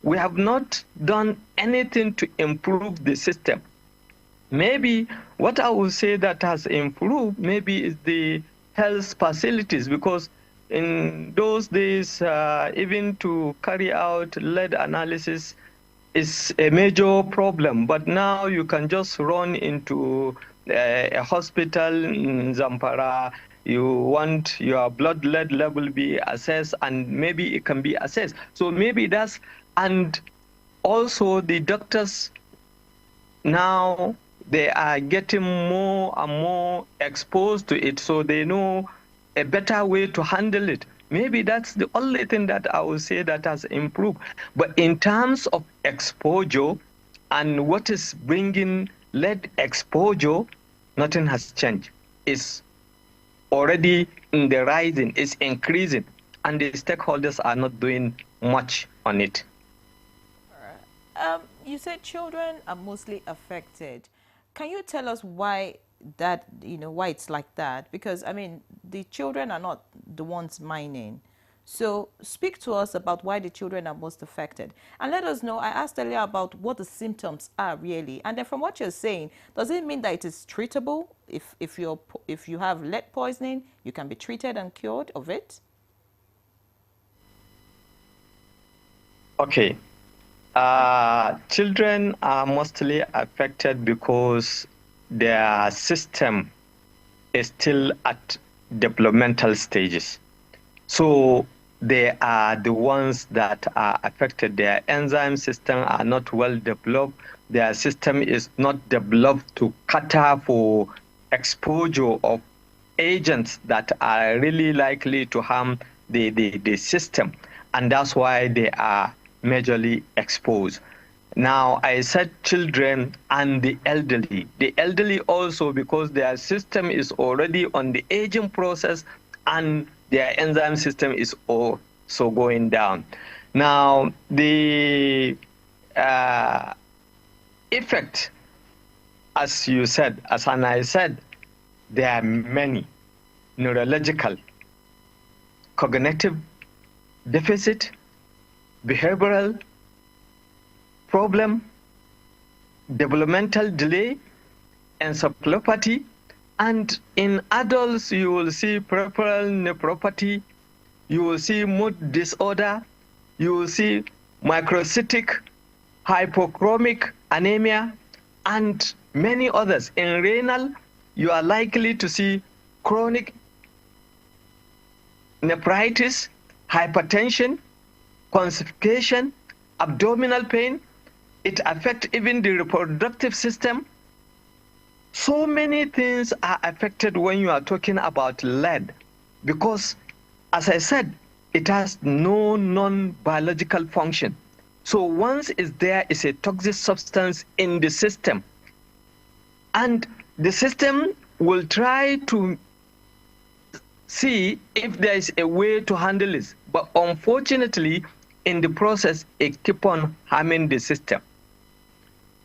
We have not done anything to improve the system. Maybe what I would say that has improved maybe is the health facilities, because in those days, even to carry out lead analysis is a major problem. But now you can just run into a hospital in Zamfara, you want your blood lead level be assessed, and maybe it can be assessed. So maybe that's, and also the doctors now, they are getting more and more exposed to it, so they know a better way to handle it. Maybe that's the only thing that I would say that has improved. But in terms of exposure and what is bringing lead exposure, nothing has changed. It's already in the rising, it's increasing, and the stakeholders are not doing much on it. You said children are mostly affected. Can you tell us why why it's like that? Because, I mean, the children are not the ones mining. So speak to us about why the children are most affected. And let us know, I asked earlier about what the symptoms are really. And then from what you're saying, does it mean that it is treatable? If you have lead poisoning, you can be treated and cured of it? Okay. Children are mostly affected because their system is still at developmental stages. So they are the ones that are affected. Their enzyme system are not well developed. Their system is not developed to cater for exposure of agents that are really likely to harm the system. And that's why they are majorly exposed. Now, I said children and the elderly. The elderly also, because their system is already on the aging process and their enzyme system is also going down. Now, the effect, as you said, as I said, there are many: neurological, cognitive deficit, behavioral problem, developmental delay, encephalopathy, and in adults you will see peripheral nephropathy, you will see mood disorder, you will see microcytic hypochromic anemia, and many others. In renal, you are likely to see chronic nephritis, hypertension, constipation, abdominal pain. It affects even the reproductive system. So many things are affected when you are talking about lead, because, as I said, it has no non-biological function. So once there is a toxic substance in the system, and the system will try to see if there is a way to handle it. But unfortunately, in the process, it keeps on harming the system.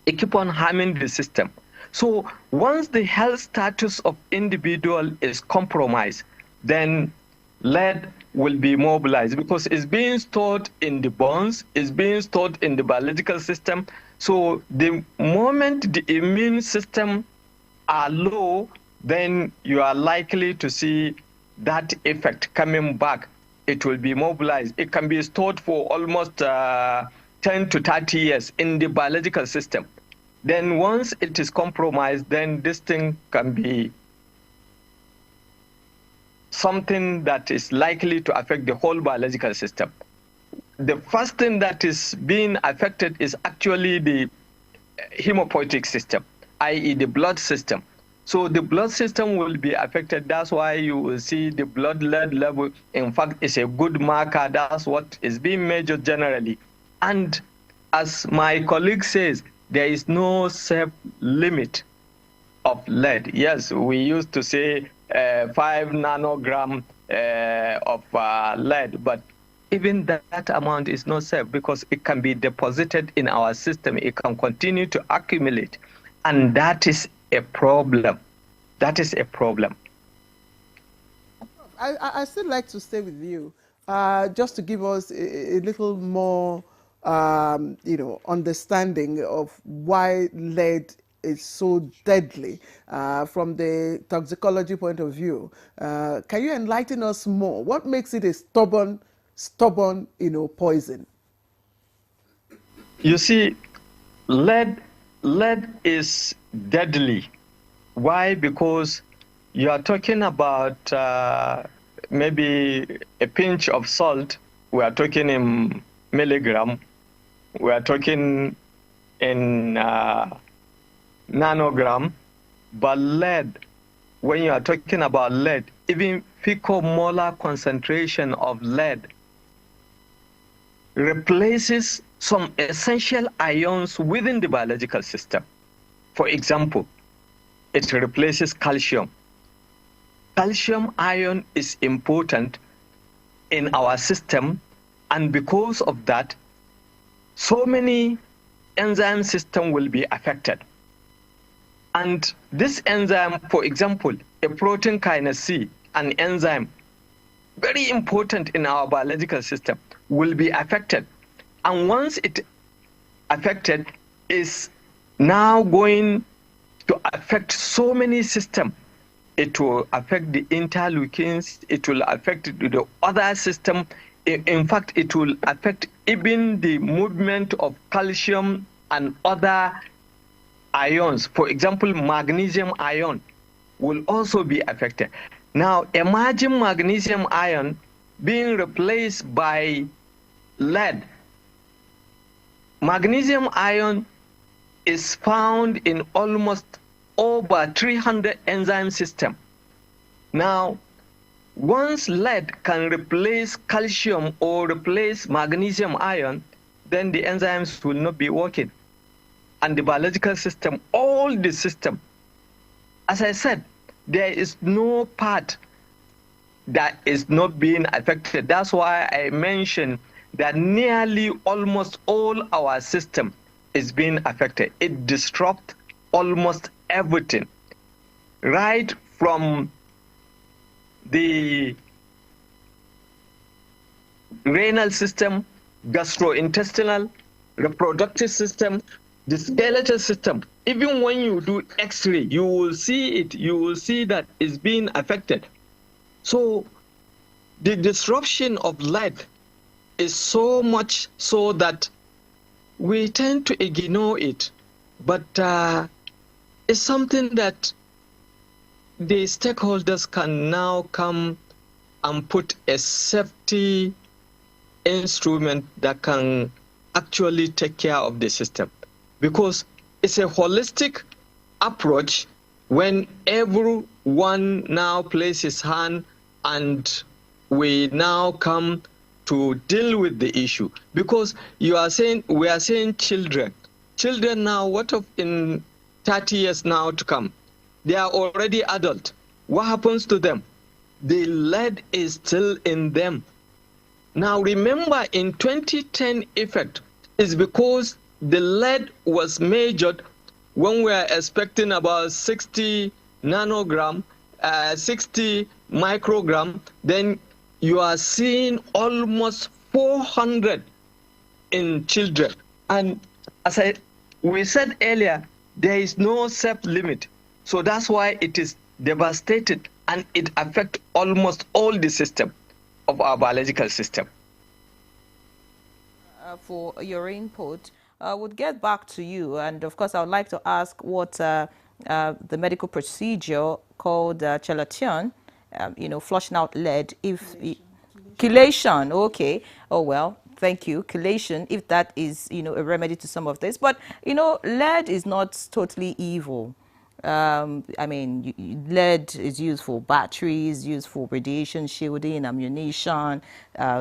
It keeps on harming the system. So once the health status of individual is compromised, then lead will be mobilized, because it's being stored in the bones, it's being stored in the biological system. So the moment the immune system are low, then you are likely to see that effect coming back. It will be mobilized. It can be stored for almost 10 to 30 years in the biological system. Then once it is compromised, then this thing can be something that is likely to affect the whole biological system. The first thing that is being affected is actually the hemopoietic system, i.e. the blood system. So the blood system will be affected. That's why you will see the blood lead level, in fact, is a good marker. That's what is being measured generally. And as my colleague says, there is no safe limit of lead. Yes, we used to say 5 nanogram of lead, but even that amount is not safe, because it can be deposited in our system. It can continue to accumulate, and that is a problem. That is a problem. I still like to stay with you, just to give us a little more, understanding of why lead is so deadly from the toxicology point of view. Can you enlighten us more? What makes it a stubborn, poison? You see, lead is deadly. Why? Because you are talking about maybe a pinch of salt. We are talking in milligram. We are talking in nanogram. But lead, when you are talking about lead, even picomolar concentration of lead replaces some essential ions within the biological system. For example, it replaces calcium. Calcium ion is important in our system, and because of that, so many enzyme systems will be affected. And this enzyme, for example, a protein kinase C, an enzyme, very important in our biological system, will be affected. And once it affected, is now going to affect so many systems. It will affect the interleukins, it will affect the other system. In fact, it will affect even the movement of calcium and other ions. For example, magnesium ion will also be affected. Now, imagine magnesium ion being replaced by lead. Magnesium ion is found in almost over 300 enzyme systems. Now, once lead can replace calcium or replace magnesium ion, then the enzymes will not be working. And the biological system, all the system, as I said, there is no part that is not being affected. That's why I mentioned that nearly almost all our system is being affected. It disrupts almost everything, right from the renal system, gastrointestinal, reproductive system, the skeletal system. Even when you do X-ray, you will see it. You will see that it's being affected. So the disruption of lead is so much so that we tend to ignore it. But it's something that the stakeholders can now come and put a safety instrument that can actually take care of the system. Because it's a holistic approach when everyone now places his hand and we now come to deal with the issue. Because you are saying, we are saying children. Children now, what of in 30 years now to come? They are already adult. What happens to them? The lead is still in them. Now remember, in 2010 effect is because the lead was measured when we are expecting about 60 nanogram, 60 microgram, then you are seeing almost 400 in children. And as we said earlier, there is no safe limit. So that's why it is devastated and it affects almost all the system of our biological system. For your input, would get back to you, and of course I would like to ask what the medical procedure called chelation, flushing out lead, if chelation, okay, oh well, thank you, chelation, if that is a remedy to some of this. But lead is not totally evil. I mean, lead is used for batteries, used for radiation shielding, ammunition,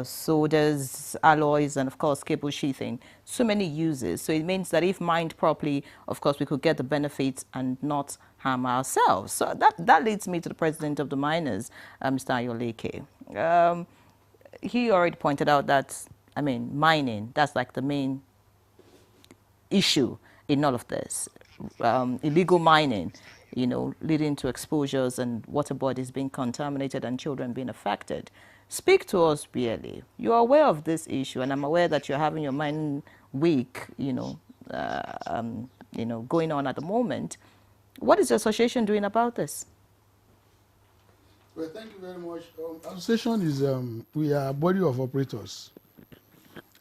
sodas, alloys, and of course cable sheathing. So many uses. So it means that if mined properly, of course, we could get the benefits and not harm ourselves. So that leads me to the president of the miners, Mr. Ayoleke. He already pointed out that, I mean, mining, that's like the main issue in all of this. Illegal mining, leading to exposures and water bodies being contaminated and children being affected. Speak to us, BLA. You are aware of this issue, and I'm aware that you're having your mining week, going on at the moment. What is the association doing about this? Well, thank you very much. Association is, we are a body of operators.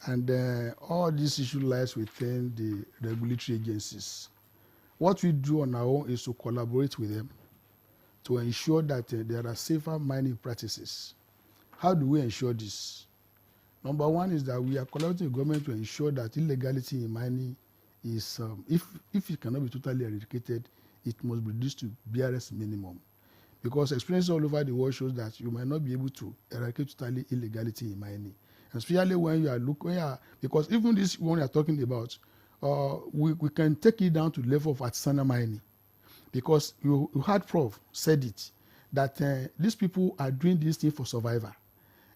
And all this issue lies within the regulatory agencies. What we do on our own is to collaborate with them to ensure that there are safer mining practices. How do we ensure this? Number one is that we are collaborating with government to ensure that illegality in mining is, if it cannot be totally eradicated, it must be reduced to BRS minimum. Because experience all over the world shows that you might not be able to eradicate totally illegality in mining. Especially when you are looking, because even this one we are talking about, we can take it down to the level of artisanal mining. Because you had Prof said it, that these people are doing this thing for survival.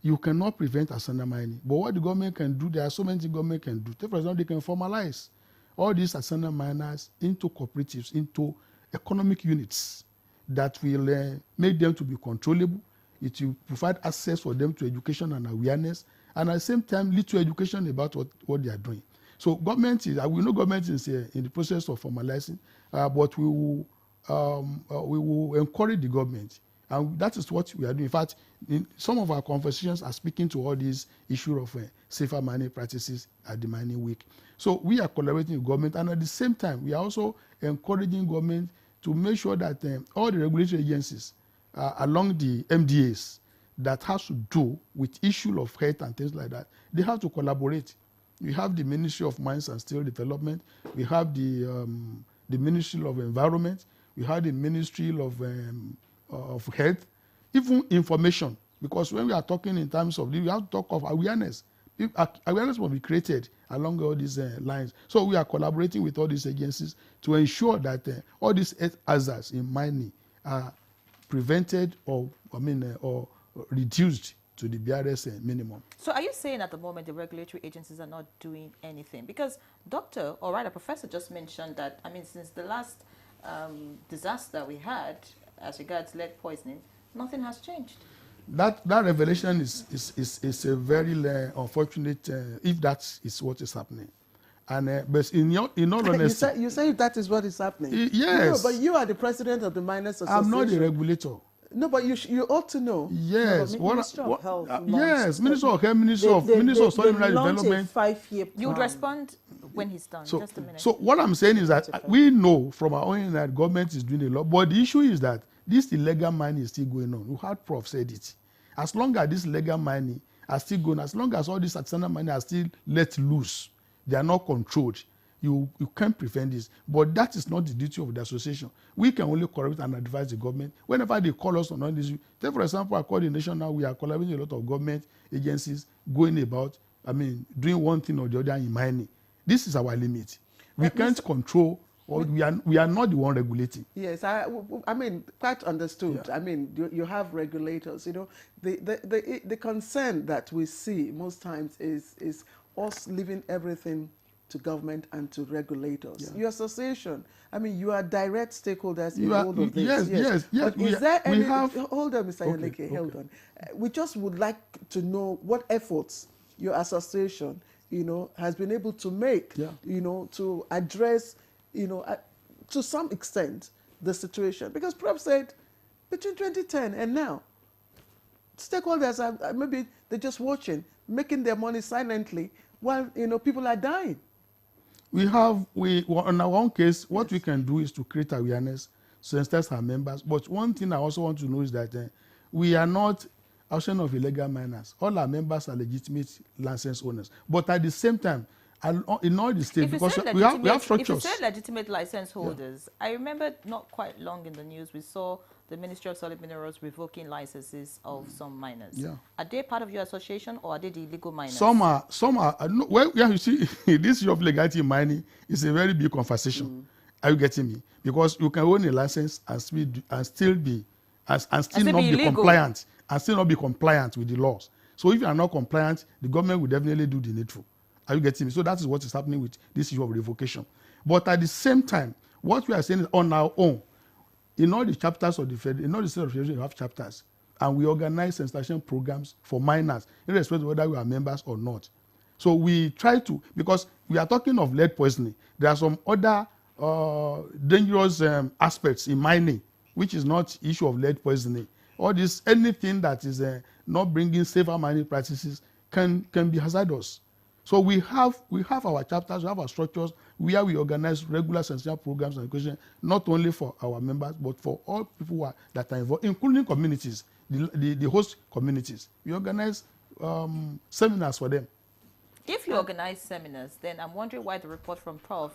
You cannot prevent artisanal mining. But what the government can do, there are so many things government can do. Take, for example, they can formalize all these artisanal miners into cooperatives, into economic units that will make them to be controllable. It will provide access for them to education and awareness, and at the same time lead to education about what they are doing. So government is, we know government is in the process of formalizing, but we will encourage the government, and that is what we are doing. In fact, in some of our conversations are speaking to all these issues of safer mining practices at the mining week. So we are collaborating with government, and at the same time, we are also encouraging government to make sure that all the regulatory agencies along the MDAs that has to do with issue of health and things like that, they have to collaborate. We have the Ministry of Mines and Steel Development, we have the Ministry of Environment, we have the Ministry of Health, even information, because when we are talking in terms of, we have to talk of awareness. Awareness will be created along all these lines. So we are collaborating with all these agencies to ensure that all these hazards in mining are prevented or reduced to the barest minimum. So are you saying at the moment the regulatory agencies are not doing anything? Because Professor just mentioned that, I mean, since the last disaster we had as regards lead poisoning, nothing has changed. That revelation is a very unfortunate, if that is what is happening. And but in all honesty, you say that is what is happening. Yes, no, but you are the president of the Miners Association. I'm not the regulator. No, but you ought to know. Yes, no, Minister of Health. Yes, Minister of Health, Minister of Soil Development. 5-year plan. You would respond when he's done. So, just a minute. So what I'm saying is that we know from our own that government is doing a lot, but the issue is that this illegal mining is still going on. You heard Prof said it. As long as this legal mining are still going, as long as all this artisanal mining are still let loose, they are not controlled, you can't prevent this. But that is not the duty of the association. We can only correct and advise the government. Whenever they call us on all this, take for example, our coordination now, we are collaborating with a lot of government agencies going about, doing one thing or the other in mining. This is our limit. We can't control, or we are not the one regulating. Yes, I mean, quite understood. Yeah. I mean, you have regulators. You know, the concern that we see most times is us leaving everything to government and to regulators. Yeah. Your association, I mean, you are direct stakeholders in all of this. Yes. But is there any? Hold on, Mr. Yaneke, hold on. We just would like to know what efforts your association, has been able to make, to address, to some extent, the situation. Because Prof said, between 2010 and now, stakeholders are maybe they're just watching, making their money silently while people are dying. We on our own case, what we can do is to create awareness, sensitize our members. But one thing I also want to know is that we are not ocean of illegal miners. All our members are legitimate license owners. But at the same time, in all the states, because we have structures. If you say legitimate license holders, I remember not quite long in the news, we saw the Ministry of Solid Minerals revoking licenses of some miners. Yeah. Are they part of your association, or are they the illegal miners? Some are. No, well, yeah, you see, this issue of legality in mining is a very big conversation. Are you getting me? Because you can own a license and still not be compliant, and still not be compliant with the laws. So if you are not compliant, the government will definitely do the needful. Are you getting me? So that is what is happening with this issue of revocation. But at the same time, what we are saying is on our own, in all the chapters of the Fed, in all the state of the Federation, we have chapters, and we organize sensitization programs for miners, irrespective of whether we are members or not. So we try to, because we are talking of lead poisoning, there are some other dangerous aspects in mining, which is not issue of lead poisoning. All this, anything that is not bringing safer mining practices can be hazardous. So we have our chapters, we have our structures where we organize regular sensitization programs and education, not only for our members, but for all people that are involved, including communities, the host communities. We organize seminars for them. If you organize seminars, then I'm wondering why the report from Prof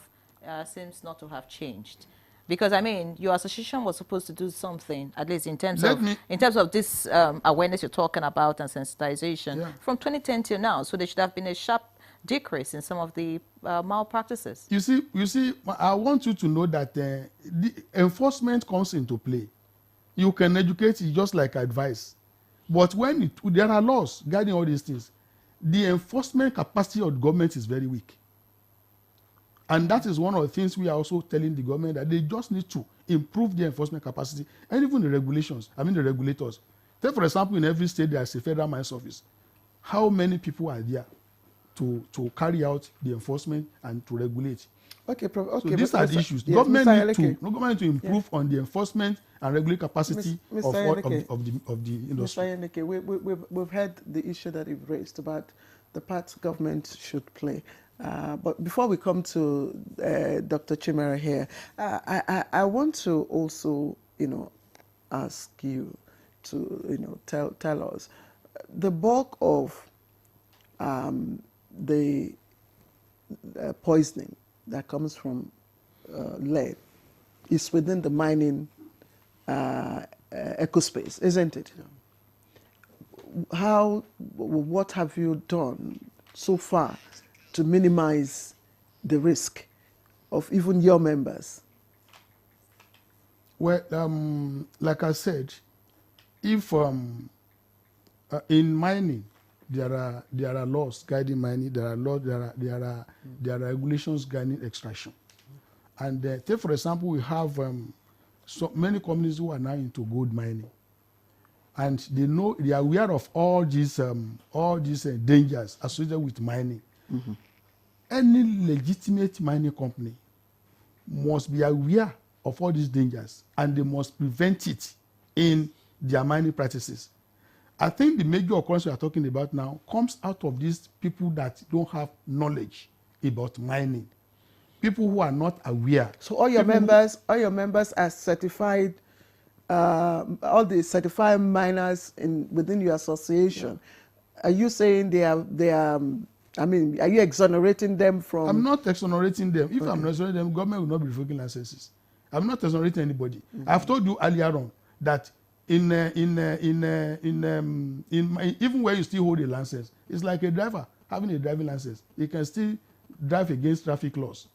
seems not to have changed. Because, I mean, your association was supposed to do something, at least in terms of this awareness you're talking about and sensitization, from 2010 till now. So there should have been a sharp decrease in some of the malpractices. You see, I want you to know that the enforcement comes into play. You can educate it just like advice. But when there are laws guiding all these things, the enforcement capacity of the government is very weak. And that is one of the things we are also telling the government, that they just need to improve their enforcement capacity, and even the regulations, the regulators. Take for example, in every state there is a federal mines office. How many people are there to carry out the enforcement and to regulate? Okay, so these are the issues. Yes, Government need to improve on the enforcement and regulatory capacity of the industry. Mr. Yenike, we've heard the issue that you've raised about the part government should play. But before we come to Dr. Chimera here, I want to also, ask you to, tell us the bulk of the poisoning that comes from lead is within the mining ecospace, isn't it? What have you done so far to minimize the risk of even your members? Well, like I said, if in mining there are laws guiding mining, there are regulations guiding extraction, and take for example, we have so many companies who are now into gold mining, and they are aware of all these dangers associated with mining. Mm-hmm. Any legitimate mining company must be aware of all these dangers, and they must prevent it in their mining practices. I think the major occurrence we are talking about now comes out of these people that don't have knowledge about mining, people who are not aware. So all your members are certified. All the certified miners within your association. Yeah. Are you saying they are? I mean, are you exonerating them from? I'm not exonerating them. If I'm exonerating them, government will not be revoking licenses. I'm not exonerating anybody. Mm-hmm. I've told you earlier on that even where you still hold a license, it's like a driver having a driving license. You can still drive against traffic laws.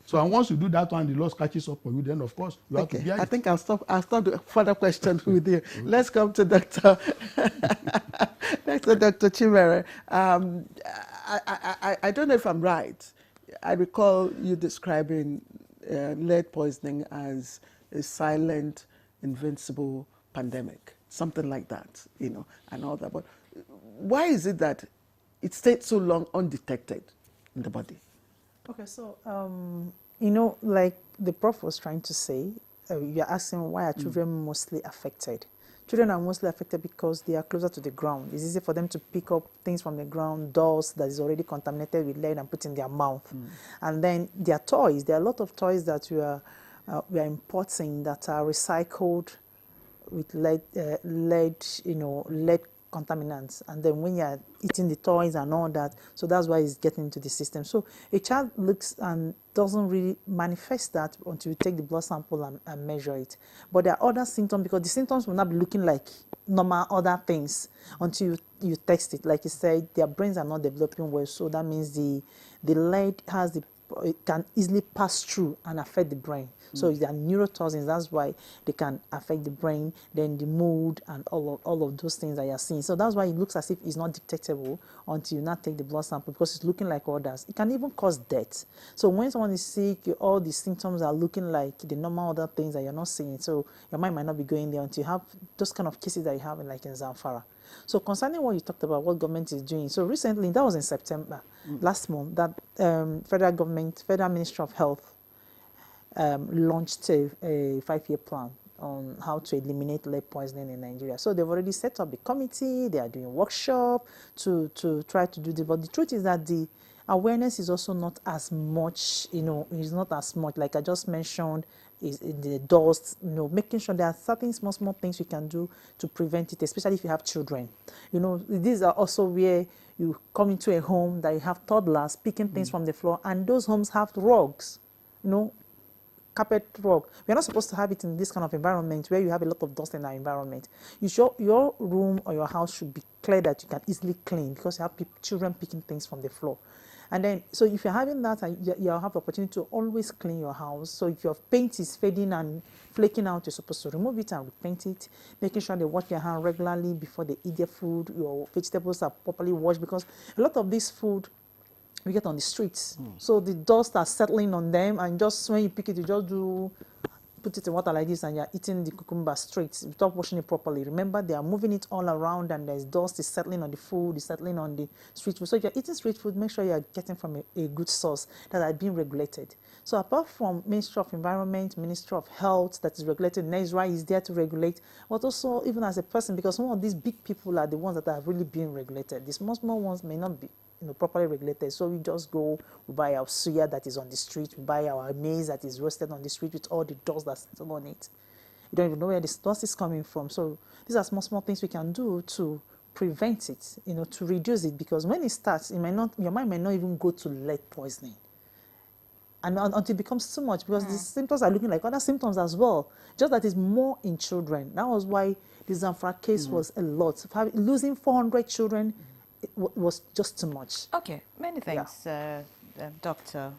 So and once you do that one, the laws catches up on you, then of course you have to bear it. I think I'll stop the further questions with you. Let's come to Dr. Dr. Chimera. I don't know if I'm right. I recall you describing lead poisoning as a silent, invincible pandemic, something like that, and all that. But why is it that it stayed so long undetected in the body? Okay, so, like the prof was trying to say, you're asking why are children mostly affected? Children are mostly affected because they are closer to the ground. It's easy for them to pick up things from the ground, dust that is already contaminated with lead and put in their mouth. And then their toys, there are a lot of toys that we are importing that are recycled with lead contaminants, and then when you're eating the toys and all that, so that's why it's getting into the system. So a child looks and doesn't really manifest that until you take the blood sample and measure it. But there are other symptoms, because the symptoms will not be looking like normal other things until you test it. Like you said, their brains are not developing well, so that means the lead it can easily pass through and affect the brain. So there are neurotoxins, that's why they can affect the brain, then the mood and all of those things that you're seeing. So that's why it looks as if it's not detectable until you not take the blood sample, because it's looking like others. It can even cause death. So when someone is sick, all the symptoms are looking like the normal other things that you're not seeing. So your mind might not be going there until you have those kind of cases that you have in Zamfara. So concerning what you talked about, what government is doing, so recently, that was in September, last month, that Federal Ministry of Health launched a 5-year plan on how to eliminate lead poisoning in Nigeria. So they've already set up a committee, they are doing workshop to try to do this. But the truth is that the awareness is also not as much, is not as much, like I just mentioned, is in the dust, making sure there are certain small things you can do to prevent it, especially if you have children. These are also where you come into a home that you have toddlers picking things from the floor, and those homes have rugs, carpet rug. We're not supposed to have it in this kind of environment where you have a lot of dust in our environment. Your room or your house should be clear that you can easily clean, because you have children picking things from the floor. And then, so if you're having that, you'll have the opportunity to always clean your house. So if your paint is fading and flaking out, you're supposed to remove it and repaint it, making sure they wash their hands regularly before they eat their food. Your vegetables are properly washed, because a lot of this food we get on the streets. So the dust are settling on them, and just when you pick it, you just do put it in water like this and you're eating the cucumber straight without washing it properly. Remember, they are moving it all around and there's dust is settling on the food, is settling on the street food. So if you're eating street food, make sure you're getting from a good source that are being regulated. So apart from Ministry of Environment, Ministry of Health that is regulated, NESRA is there to regulate, but also even as a person, because some of these big people are the ones that are really being regulated. The small ones may not be properly regulated. So we just go, we buy our suya that is on the street, we buy our maize that is roasted on the street with all the dust that's still on it. You don't even know where this dust is coming from. So these are small things we can do to prevent it, to reduce it, because when it starts, your mind may not even go to lead poisoning. And until it becomes too much, because the symptoms are looking like other symptoms as well, just that it's more in children. That was why the Zamfara case was a lot. Losing 400 children, it was just too much. Okay, many thanks, Doctor,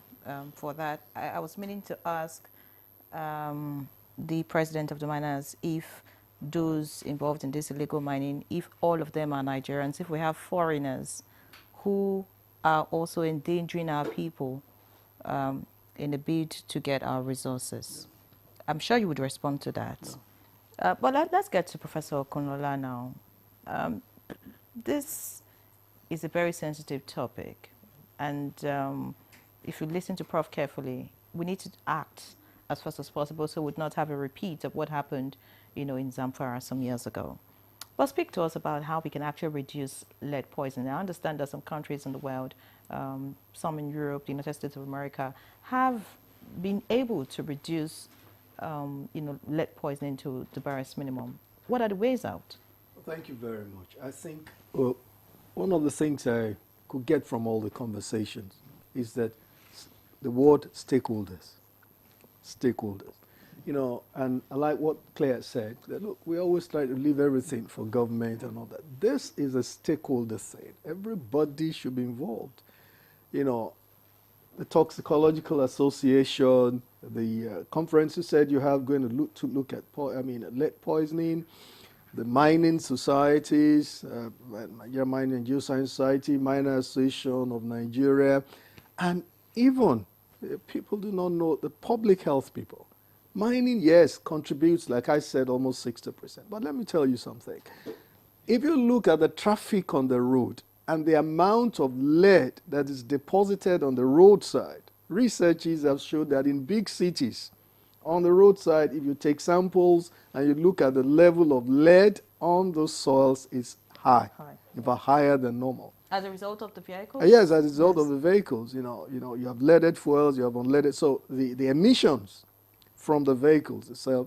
for that. I was meaning to ask the president of the miners if those involved in this illegal mining, if all of them are Nigerians, if we have foreigners who are also endangering our people in a bid to get our resources. I'm sure you would respond to that. But let's get to Professor Okunola now. This is a very sensitive topic, and if you listen to Prof carefully, we need to act as fast as possible so we would not have a repeat of what happened, in Zamfara some years ago. But speak to us about how we can actually reduce lead poisoning. I understand that some countries in the world, some in Europe, the United States of America, have been able to reduce, lead poisoning to the barest minimum. What are the ways out? Well, thank you very much. I think one of the things I could get from all the conversations is that the word stakeholders. Stakeholders. And I like what Claire said, that look, we always try to leave everything for government and all that. This is a stakeholder thing. Everybody should be involved. The Toxicological Association, the conference you said you have going to look at lead poisoning, the mining societies, Nigeria Mining and Geoscience Society, Miner Association of Nigeria, and even people do not know the public health people. Mining, yes, contributes, like I said, almost 60%. But let me tell you something. If you look at the traffic on the road and the amount of lead that is deposited on the roadside, researchers have shown that in big cities, on the roadside, if you take samples and you look at the level of lead on those soils, it's high. In fact, higher than normal. As a result of the vehicles? Yes, as a result of the vehicles. You have leaded fuels, you have unleaded. So the emissions from the vehicles itself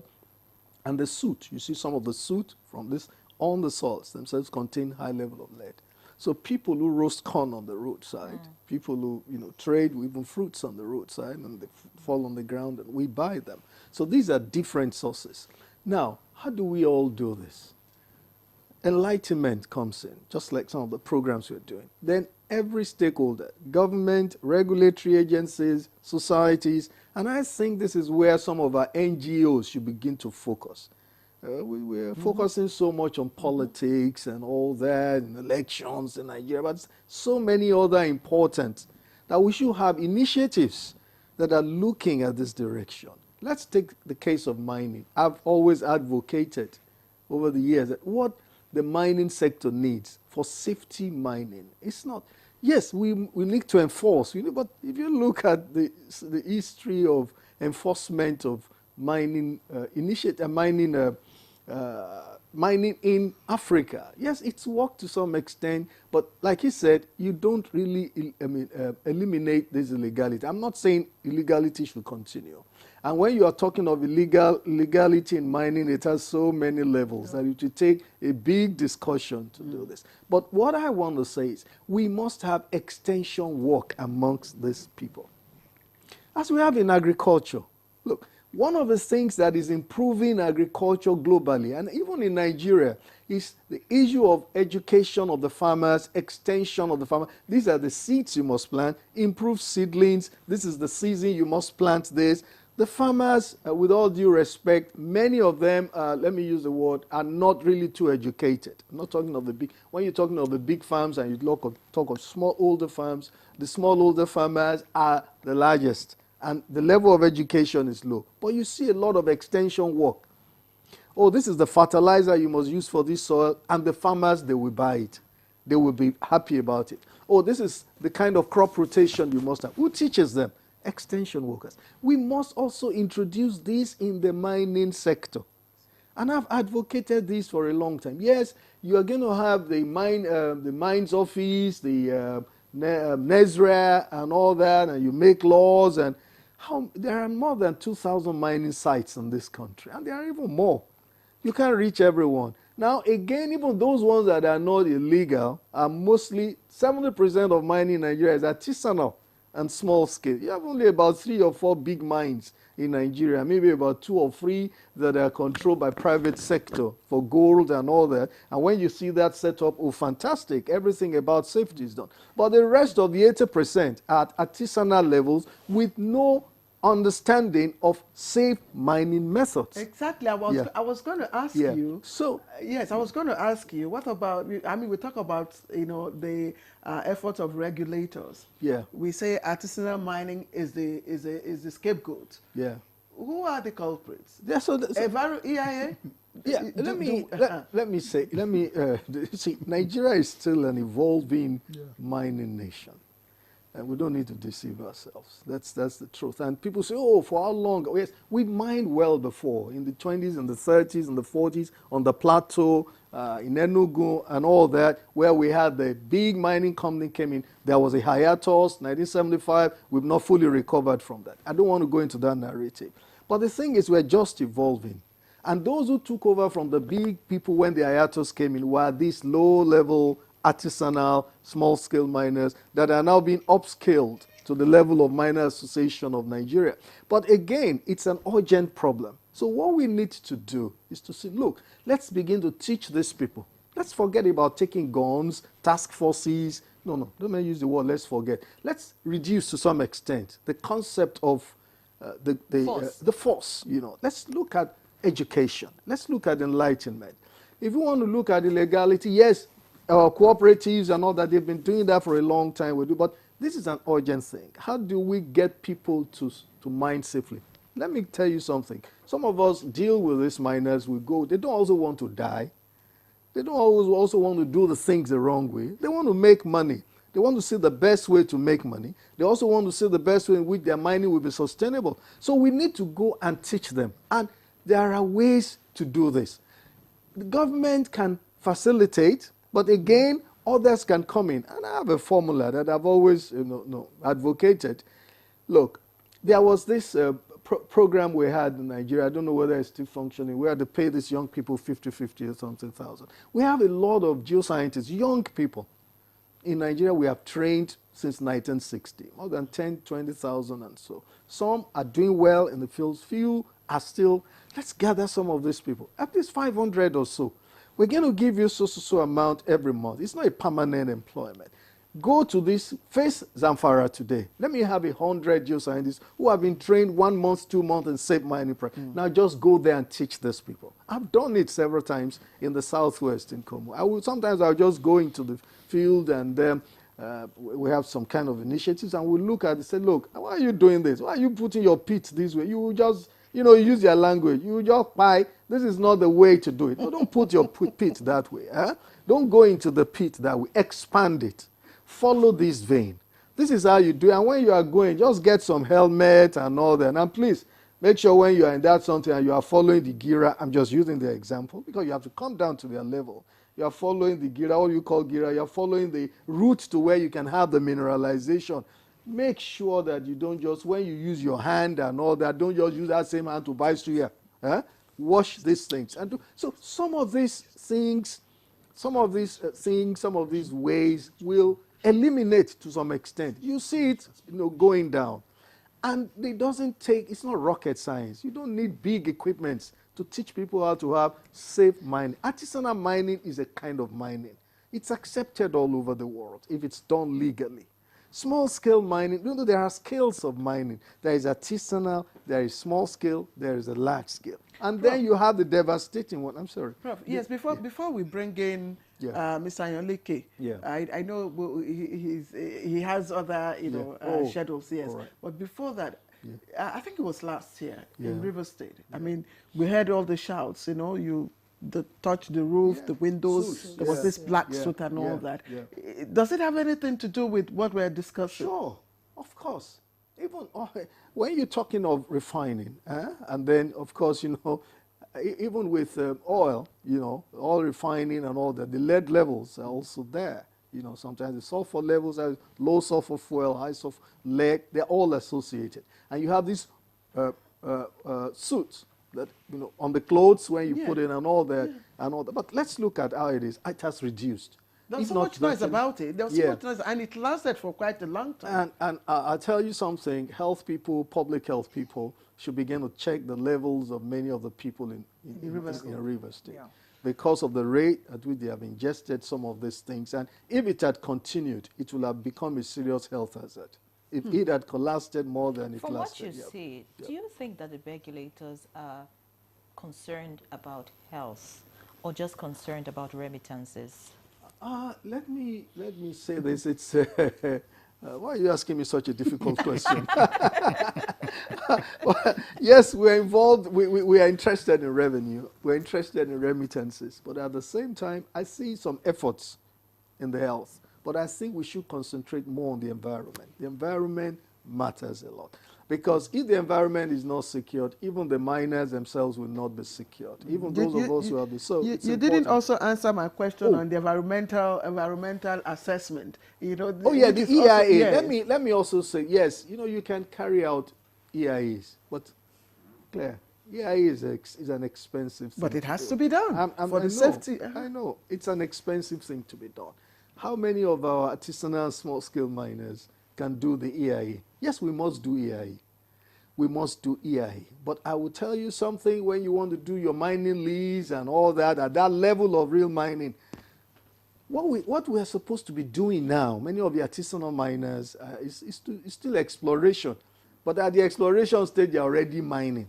and the soot, you see some of the soot from this on the soils themselves contain high level of lead. So people who roast corn on the roadside, people who trade even fruits on the roadside and they fall on the ground and we buy them. So these are different sources. Now, how do we all do this? Enlightenment comes in, just like some of the programs we're doing. Then every stakeholder, government, regulatory agencies, societies, and I think this is where some of our NGOs should begin to focus. We're focusing so much on politics and all that, and elections in Nigeria, but so many other important that we should have initiatives that are looking at this direction. Let's take the case of mining. I've always advocated over the years that what the mining sector needs for safety mining, it's not, yes, we need to enforce, but if you look at the history of enforcement of mining mining in Africa, yes, it's worked to some extent, but like he said, you don't really eliminate this illegality. I'm not saying illegality should continue. And when you are talking of illegality in mining, it has so many levels that it will take a big discussion to do this. But what I want to say is we must have extension work amongst these people. As we have in agriculture, look, one of the things that is improving agriculture globally, and even in Nigeria, is the issue of education of the farmers, extension of the farmer. These are the seeds you must plant, improve seedlings. This is the season you must plant this. The farmers, with all due respect, many of them, let me use the word, are not really too educated. I'm not talking of the big, when you're talking of the big farms and you talk of small older farms, the small older farmers are the largest. and the level of education is low. But you see a lot of extension work. Oh, this is the fertilizer you must use for this soil, and the farmers, they will buy it. They will be happy about it. Oh, this is the kind of crop rotation you must have. Who teaches them? Extension workers. We must also introduce this in the mining sector. And I've advocated this for a long time. Yes, you are going to have the mines office, the NESRA and all that, and you make laws. And there are more than 2,000 mining sites in this country, and there are even more. You can't reach everyone. Now, again, even those ones that are not illegal are mostly, 70% of mining in Nigeria is artisanal and small scale. You have only about 3 or 4 big mines in Nigeria, maybe about 2 or 3 that are controlled by private sector for gold and all that. And when you see that set up, oh, fantastic, everything about safety is done. But the rest of the 80% are at artisanal levels with no understanding of safe mining methods. Exactly. I was going to ask you. So yes, I was going to ask you. What about? I mean, we talk about the efforts of regulators. Yeah. We say artisanal mining is the scapegoat. Yeah. Who are the culprits? Yeah. EIA. Yeah. Let me see. Nigeria is still an evolving mining nation. And we don't need to deceive ourselves. That's the truth. And people say, oh, for how long? Oh, yes, we mined well before, in the 20s and the 30s and the 40s, on the plateau, in Enugu and all that, where we had the big mining company came in. There was a hiatus, 1975. We've not fully recovered from that. I don't want to go into that narrative. But the thing is, we're just evolving. And those who took over from the big people when the hiatus came in were these low-level artisanal, small-scale miners that are now being upscaled to the level of Miner Association of Nigeria. But again, it's an urgent problem. So what we need to do is to say, look, let's begin to teach these people. Let's forget about taking guns, task forces. No, don't use the word let's forget. Let's reduce to some extent the concept of the force. Let's look at education. Let's look at enlightenment. If you want to look at illegality, yes, cooperatives and all that, they've been doing that for a long time. But this is an urgent thing. How do we get people to mine safely? Let me tell you something. Some of us deal with these miners. We go. They don't also want to die. They don't always also want to do the things the wrong way. They want to make money. They want to see the best way to make money. They also want to see the best way in which their mining will be sustainable. So we need to go and teach them. And there are ways to do this. The government can facilitate, but again, others can come in. And I have a formula that I've always advocated. Look, there was this program we had in Nigeria. I don't know whether it's still functioning. We had to pay these young people 50 or something thousand. We have a lot of geoscientists, young people. In Nigeria, we have trained since 1960, more than 10, 20,000 and so. Some are doing well in the fields. Few are still. Let's gather some of these people, at least 500 or so. We're going to give you so amount every month. It's not a permanent employment. Go to this, face Zamfara today. Let me have 100 geoscientists who have been trained 1 month, 2 months in safe mining practice. Now just go there and teach these people. I've done it several times in the southwest in Como. Sometimes I'll just go into the field and then we have some kind of initiatives and we'll look at it and say, look, why are you doing this? Why are you putting your pit this way? You just, you use your language. You just buy. This is not the way to do it. No, don't put your pit that way. Don't go into the pit that way. Expand it. Follow this vein. This is how you do it. And when you are going, just get some helmet and all that. And please, make sure when you are in that something and you are following the Gira, I'm just using the example because you have to come down to their level. You are following the Gira, what do you call Gira? You are following the route to where you can have the mineralization. Make sure that you don't just, when you use your hand and all that, don't just use that same hand to bite through here. Wash these things. And so some of these things, some of these ways will eliminate to some extent. You see it, going down. And it's not rocket science. You don't need big equipments to teach people how to have safe mining. Artisanal mining is a kind of mining. It's accepted all over the world if it's done legally. Small-scale mining, there are scales of mining. There is artisanal, there is small-scale, there is a large-scale. And Prof, then you have the devastating one. I'm sorry. Prof, yes, before we bring in Mr. Anyolike, I know he has other schedules, yes. Right. But before that, I think it was last year Yeah. in River State. I mean, we heard all the shouts, touch the roof, the windows, Suits, there was yeah. this black Yeah, soot and all yeah, that. yeah. Does it have anything to do with what we're discussing? Sure, of course. Even when you're talking of refining, and then of course, even with oil, oil refining and all that, the lead levels are also there. Sometimes the sulfur levels are low sulfur fuel, high sulfur, lead, they're all associated. And you have these suits that, on the clothes when you put in and all that, and all that. But let's look at how it is. It has reduced. There was so much noise about it. There was so much noise, and it lasted for quite a long time. And I'll tell you something, health people, public health people should begin to check the levels of many of the people in River State. Yeah. Because of the rate at which they have ingested some of these things. And if it had continued, it would have become a serious health hazard. If it had lasted more than it lasted. From what you see, do you think that the regulators are concerned about health or just concerned about remittances? Let me say this. It's why are you asking me such a difficult question? Well, yes, we're involved. We are interested in revenue. We're interested in remittances. But at the same time, I see some efforts in the health. But I think we should concentrate more on the environment. The environment matters a lot. Because if the environment is not secured, even the miners themselves will not be secured. Even those of us who have been. So you didn't also answer my question on the environmental assessment. Oh yeah, the EIA. Also, let me also say yes. You can carry out EIAs, but Claire, EIA is an expensive thing. But it has to be done for the safety. I know it's an expensive thing to be done. How many of our artisanal small-scale miners can do the EIA? Yes, we must do EIA. We must do EIA. But I will tell you something, when you want to do your mining lease and all that, at that level of real mining, what we are supposed to be doing now, many of the artisanal miners, is still exploration. But at the exploration stage, they're already mining.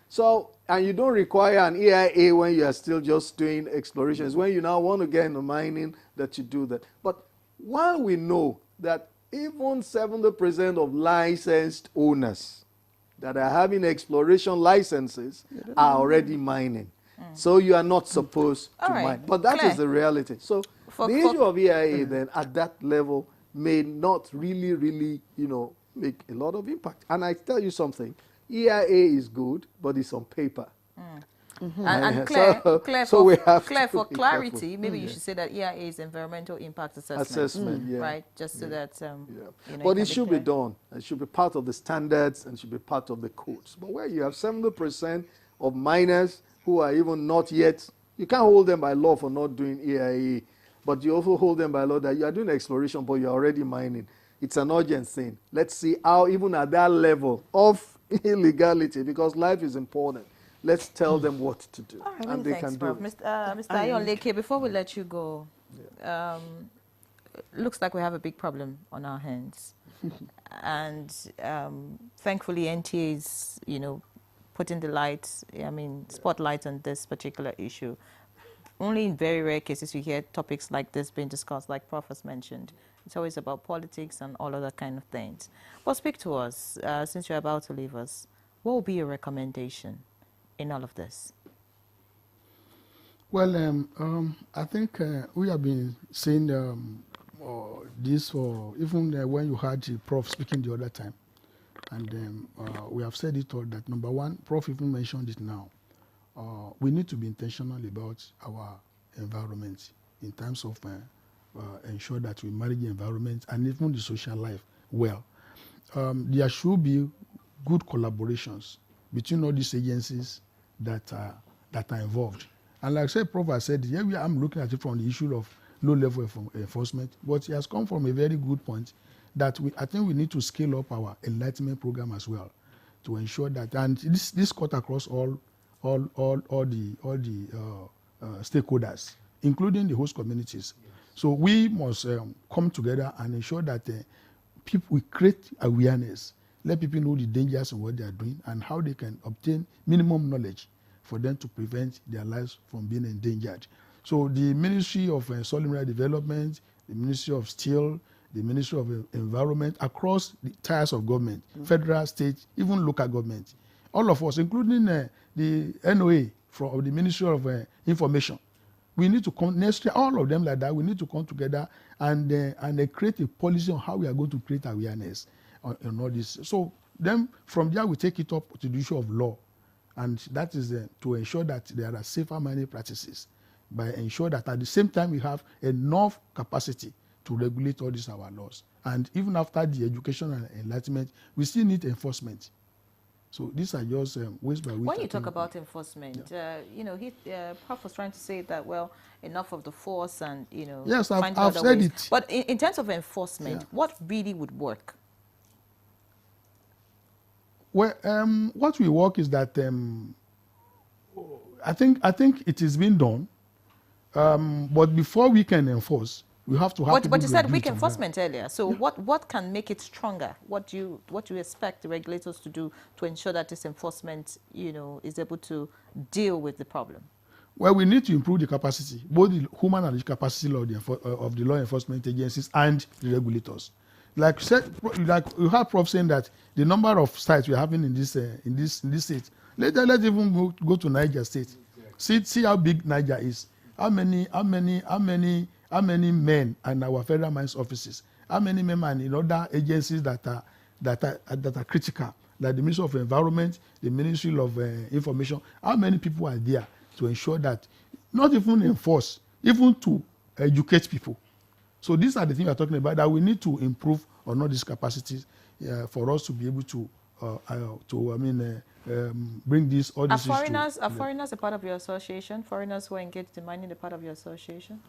So, and you don't require an EIA when you are still just doing exploration. It's when you now want to get into mining that you do that. But while we know that even 70% of licensed owners that are having exploration licenses are already mining. So you are not supposed to mine. But that is the reality. So the issue of EIA then at that level may not really, make a lot of impact. And I tell you something, EIA is good, but it's on paper. And Claire, for clarity, maybe you should say that EIA is environmental impact assessment. Right? Just so that but it should be done. It should be part of the standards and should be part of the codes. But where you have 70% of miners who are even not yet, you can't hold them by law for not doing EIA, but you also hold them by law that you are doing exploration, but you're already mining. It's an urgent thing. Let's see how even at that level of illegality, because life is important, let's tell them what to do. All right, and they thanks, can Prof. do it. Mr. Ayonleke, before we let you go, looks like we have a big problem on our hands. And thankfully, NTA is, putting the spotlight on this particular issue. Only in very rare cases you hear topics like this being discussed, like Prof has mentioned. It's always about politics and all other kind of things. But speak to us, since you're about to leave us, what will be your recommendation in all of this? Well, I think we have been saying this for, even when you had the Prof speaking the other time. And we have said it all, that number one, Prof even mentioned it now. We need to be intentional about our environment in terms of ensure that we manage the environment and even the social life well. There should be good collaborations between all these agencies that are involved. And like I said, Prof has said, I'm looking at it from the issue of low-level enforcement, but it has come from a very good point that I think we need to scale up our enlightenment program as well to ensure that, and this cut across all the stakeholders, including the host communities. So we must come together and ensure that we create awareness, let people know the dangers of what they are doing and how they can obtain minimum knowledge for them to prevent their lives from being endangered. So the Ministry of Solid Mineral Development, the Ministry of Steel, the Ministry of Environment, across the tiers of government, federal, state, even local government. All of us, including the NOA from the Ministry of Information. We need to come, all of them like that, we need to come together and create a policy on how we are going to create awareness on all this. So then from there we take it up to the issue of law. And that is to ensure that there are safer mining practices by ensure that at the same time we have enough capacity to regulate all these our laws. And even after the education and enlightenment, we still need enforcement. So these are just ways by which. When you talk about enforcement, you know, Prof was trying to say that, well, enough of the force and, you know, yes, find I've other said ways. it. But in terms of enforcement, what really would work? Well, what will work is that I think it is being done, but before we can enforce, we have to have. But you said weak enforcement earlier. So what can make it stronger? What do you expect the regulators to do to ensure that this enforcement, you know, is able to deal with the problem? Well, we need to improve the capacity, both the human and the capacity of the law enforcement agencies and the regulators. Like you have Prof saying that the number of sites we are having in this state. Let's even go to Niger State. See how big Niger is. How many men and our federal mines offices? How many men and in other agencies that are critical, like the Ministry of Environment, the Ministry of Information? How many people are there to ensure that not even enforce, even to educate people? So these are the things we are talking about, that we need to improve on all these capacities for us to be able to bring all these issues. Are foreigners a part of your association? Foreigners who are engaged in mining a part of your association?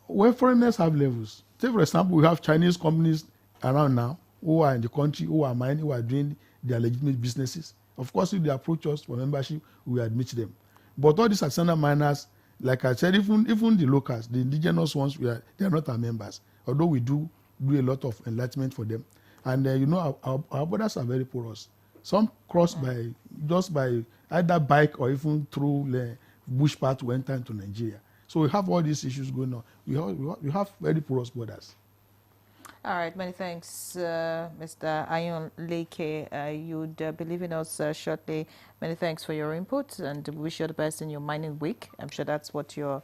Well, foreigners have levels. Take, for example, we have Chinese companies around now who are in the country, who are mining, who are doing their legitimate businesses. Of course, if they approach us for membership, we admit them. But all these artisanal miners, like I said, even the locals, the indigenous ones, they are not our members. Although we do a lot of enlightenment for them. And you know, our borders are very porous. Some cross by either bike or even through the bush path to enter into Nigeria. So we have all these issues going on. We have very porous borders. All right, many thanks, Mr. Ayon Leke. You'd be leaving us shortly. Many thanks for your input, and we wish you the best in your mining week. I'm sure that's what you're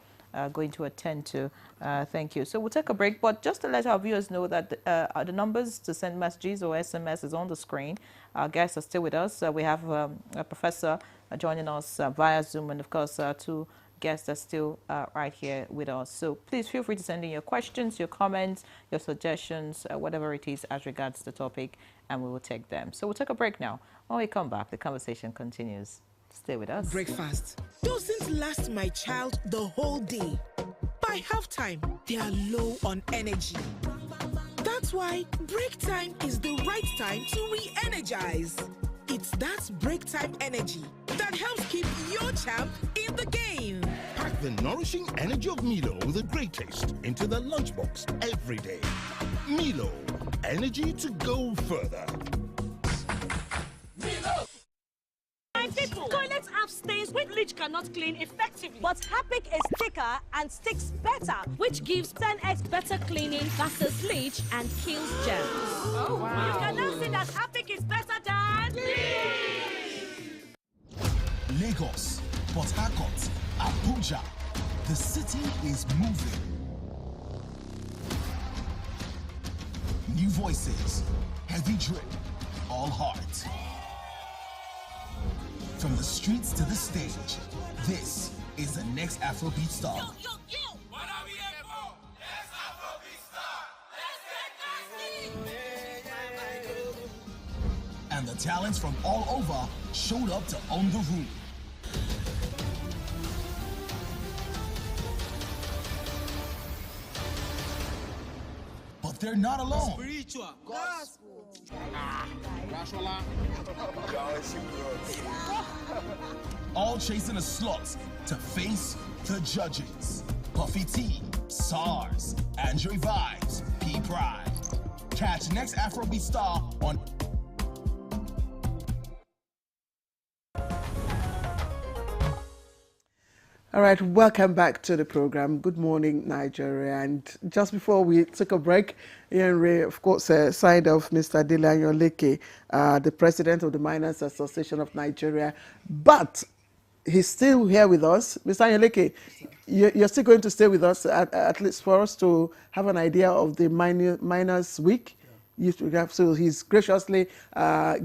going to attend to. Thank you. So we'll take a break, but just to let our viewers know that the numbers to send messages or SMS is on the screen. Our guests are still with us. We have a professor joining us via Zoom, and of course, two guests are still right here with us. So please feel free to send in your questions, your comments, your suggestions, whatever it is as regards the topic, and we will take them. So we'll take a break now. When we come back, the conversation continues. Stay with us. Breakfast doesn't last my child the whole day. By halftime, they are low on energy. That's why break time is the right time to re-energize. It's that break time energy that helps keep your champ in the game. Pack the nourishing energy of Milo with a great taste into the lunchbox every day. Milo, energy to go further. Toilets have stains which bleach cannot clean effectively, but Harpic is thicker and sticks better, which gives 10x better cleaning versus bleach and kills germs. Oh, wow. You can now see that Harpic is better than Lagos, Port Harcourt, Abuja. The city is moving. New voices, heavy drip, all heart. From the streets to the stage, this is the next Afrobeat star. Yo, yo, yo! What are we here for? Let's Afrobeat star! Let's get nasty! And the talents from all over showed up to own the room. But they're not alone. Spiritual. Gospel. All chasing a slot to face the judges. Puffy T, SARS, Andre Vibes, P Pride. Catch next Afrobeat star on. All right, welcome back to the program. Good morning, Nigeria. And just before we took a break, Ian Ray, of course, signed off Mr. Dele Anyoleke, the president of the Miners Association of Nigeria. But he's still here with us. Mr. Anyoleke, you're still going to stay with us, at least for us to have an idea of the Miners Week. So he's graciously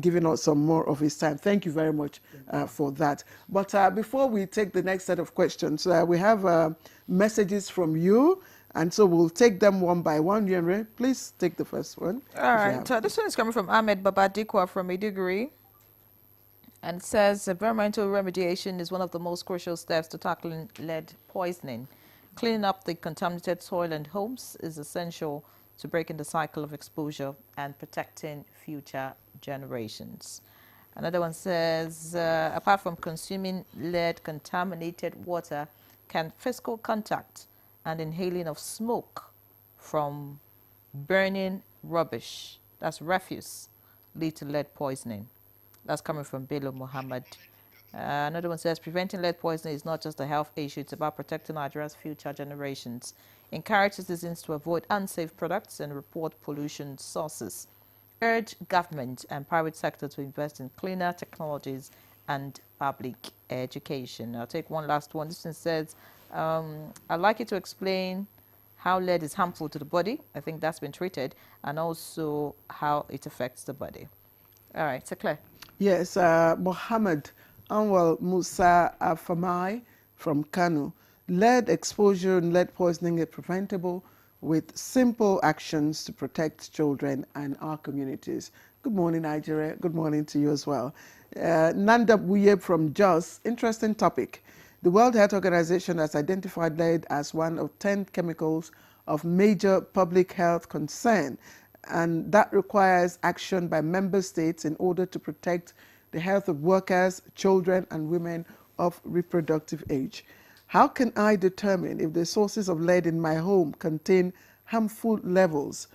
giving us some more of his time. Thank you very much for that. But before we take the next set of questions, we have messages from you, and so we'll take them one by one. Yenre, please take the first one. All right. So this one is coming from Ahmed Babadikwa from Maiduguri, and it says environmental remediation is one of the most crucial steps to tackling lead poisoning. Cleaning up the contaminated soil and homes is essential to breaking the cycle of exposure and protecting future generations. Another one says, apart from consuming lead-contaminated water, can physical contact and inhaling of smoke from burning rubbish, that's refuse, lead to lead poisoning? That's coming from Bello Muhammad. Another one says, preventing lead poisoning is not just a health issue, it's about protecting Nigeria's future generations. Encourage citizens to avoid unsafe products and report pollution sources. Urge government and private sector to invest in cleaner technologies and public education. I'll take one last one. This one says, I'd like you to explain how lead is harmful to the body. I think that's been treated, and also how it affects the body. All right, so Claire. Yes, Mohammed Anwar Musa Afamai from Kano. Lead exposure and lead poisoning is preventable with simple actions to protect children and our communities. Good morning, Nigeria. Good morning to you as well. Nanda Buye from Jos. Interesting topic. The World Health Organization has identified lead as one of 10 chemicals of major public health concern, and that requires action by member states in order to protect the health of workers, children, and women of reproductive age. How can I determine if the sources of lead in my home contain harmful levels?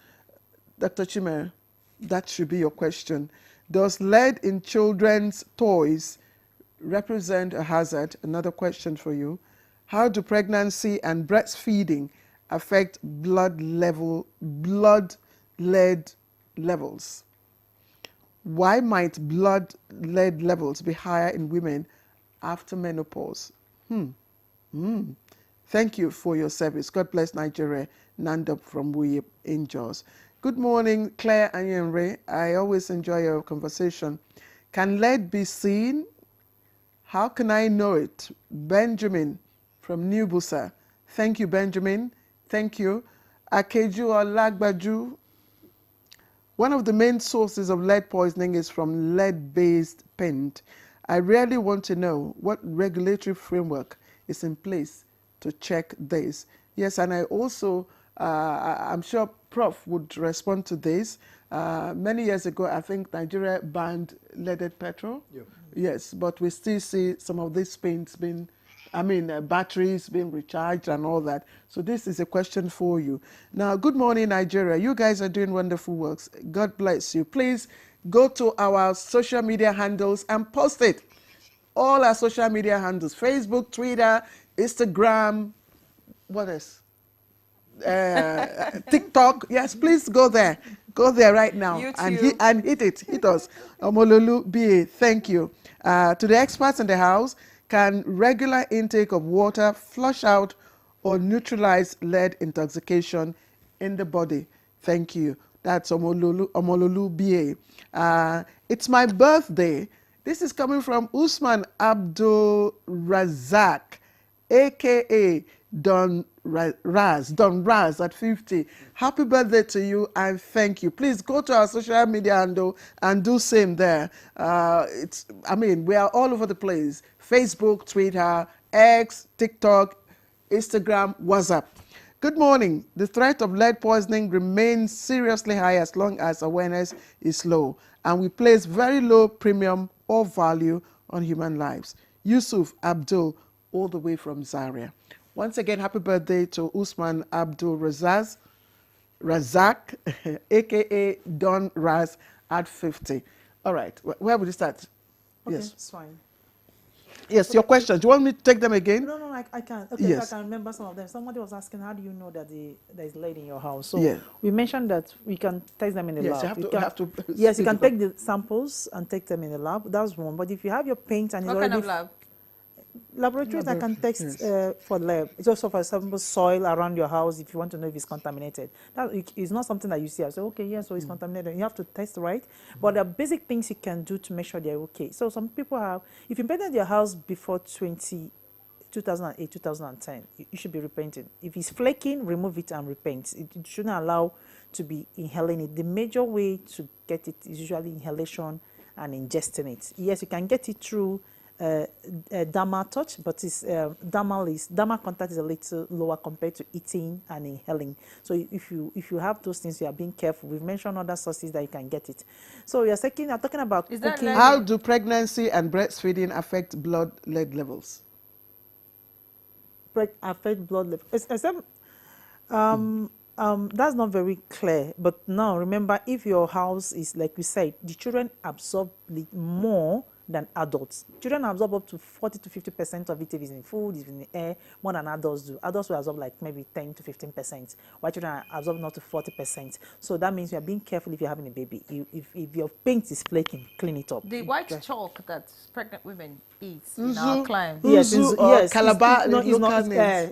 Dr. Chimere, that should be your question. Does lead in children's toys represent a hazard? Another question for you. How do pregnancy and breastfeeding affect blood lead levels? Why might blood lead levels be higher in women after menopause? Thank you for your service. God bless Nigeria. Nanda from Wuyi in Jos. Good morning, Claire and Yenre. I always enjoy your conversation. Can lead be seen? How can I know it? Benjamin from New Busa. Thank you, Benjamin. Thank you. Akeju Olagbaju. One of the main sources of lead poisoning is from lead-based paint. I really want to know what regulatory framework is in place to check this. Yes, and I also, I'm sure Prof would respond to this. Many years ago, I think Nigeria banned leaded petrol. Yep. Yes, but we still see some of these paints being, batteries being recharged and all that. So this is a question for you. Now, good morning, Nigeria. You guys are doing wonderful works. God bless you. Please go to our social media handles and post it. All our social media handles, Facebook, Twitter, Instagram, what else? TikTok. Yes, please go there. Go there right now and hit it. Hit us. Omololu BA, thank you. To the experts in the house, can regular intake of water flush out or neutralize lead intoxication in the body? Thank you. That's Omololu BA. It's my birthday. This is coming from Usman Abdul Razak, a.k.a. Don Raz at 50. Happy birthday to you and thank you. Please go to our social media handle and do same there. We are all over the place. Facebook, Twitter, X, TikTok, Instagram, WhatsApp. Good morning. The threat of lead poisoning remains seriously high as long as awareness is low, and we place very low premium or value on human lives. Yusuf Abdul, all the way from Zaria. Once again, happy birthday to Usman Abdul Razak, a.k.a. Don Raz at 50. All right, where would you start? Okay, yes, it's fine. Yes, your questions. Do you want me to take them again? No, I can. Okay, Yes. I can remember some of them. Somebody was asking, how do you know that there is lead in your house? So Yeah. we mentioned that we can test them in the Yes, lab. you have to Yes, you speed can it up. take the samples and take them in the lab. That's one. But if you have your paint and it's What kind already of lab? laboratories that can test for lab. It's also, for example, soil around your house if you want to know if it's contaminated. That is not something that you see. I say, okay, yes, so it's contaminated. You have to test, right? But there are basic things you can do to make sure they're okay. So some people have, if you painted your house before 2008, 2010, you should be repainting. If it's flaking, remove it and repaint. It shouldn't allow to be inhaling it. The major way to get it is usually inhalation and ingesting it. Yes, you can get it through dermal touch, but dermal contact is a little lower compared to eating and inhaling. So if you have those things, you are being careful. We've mentioned other sources that you can get it. So you're talking about cooking. How do pregnancy and breastfeeding affect blood lead levels? Affect blood levels. That's not very clear. But now remember, if your house is like we said, the children absorb more than adults. Children absorb up to 40 to 50% of it if it's in food, if it's in the air, more than adults do. Adults will absorb like maybe 10 to 15%, while children absorb not to 40%. So that means you are being careful if you're having a baby. If your paint is flaking, clean it up. The white chalk that pregnant women eat in our climate. Yes, yes. Calabar, it's not.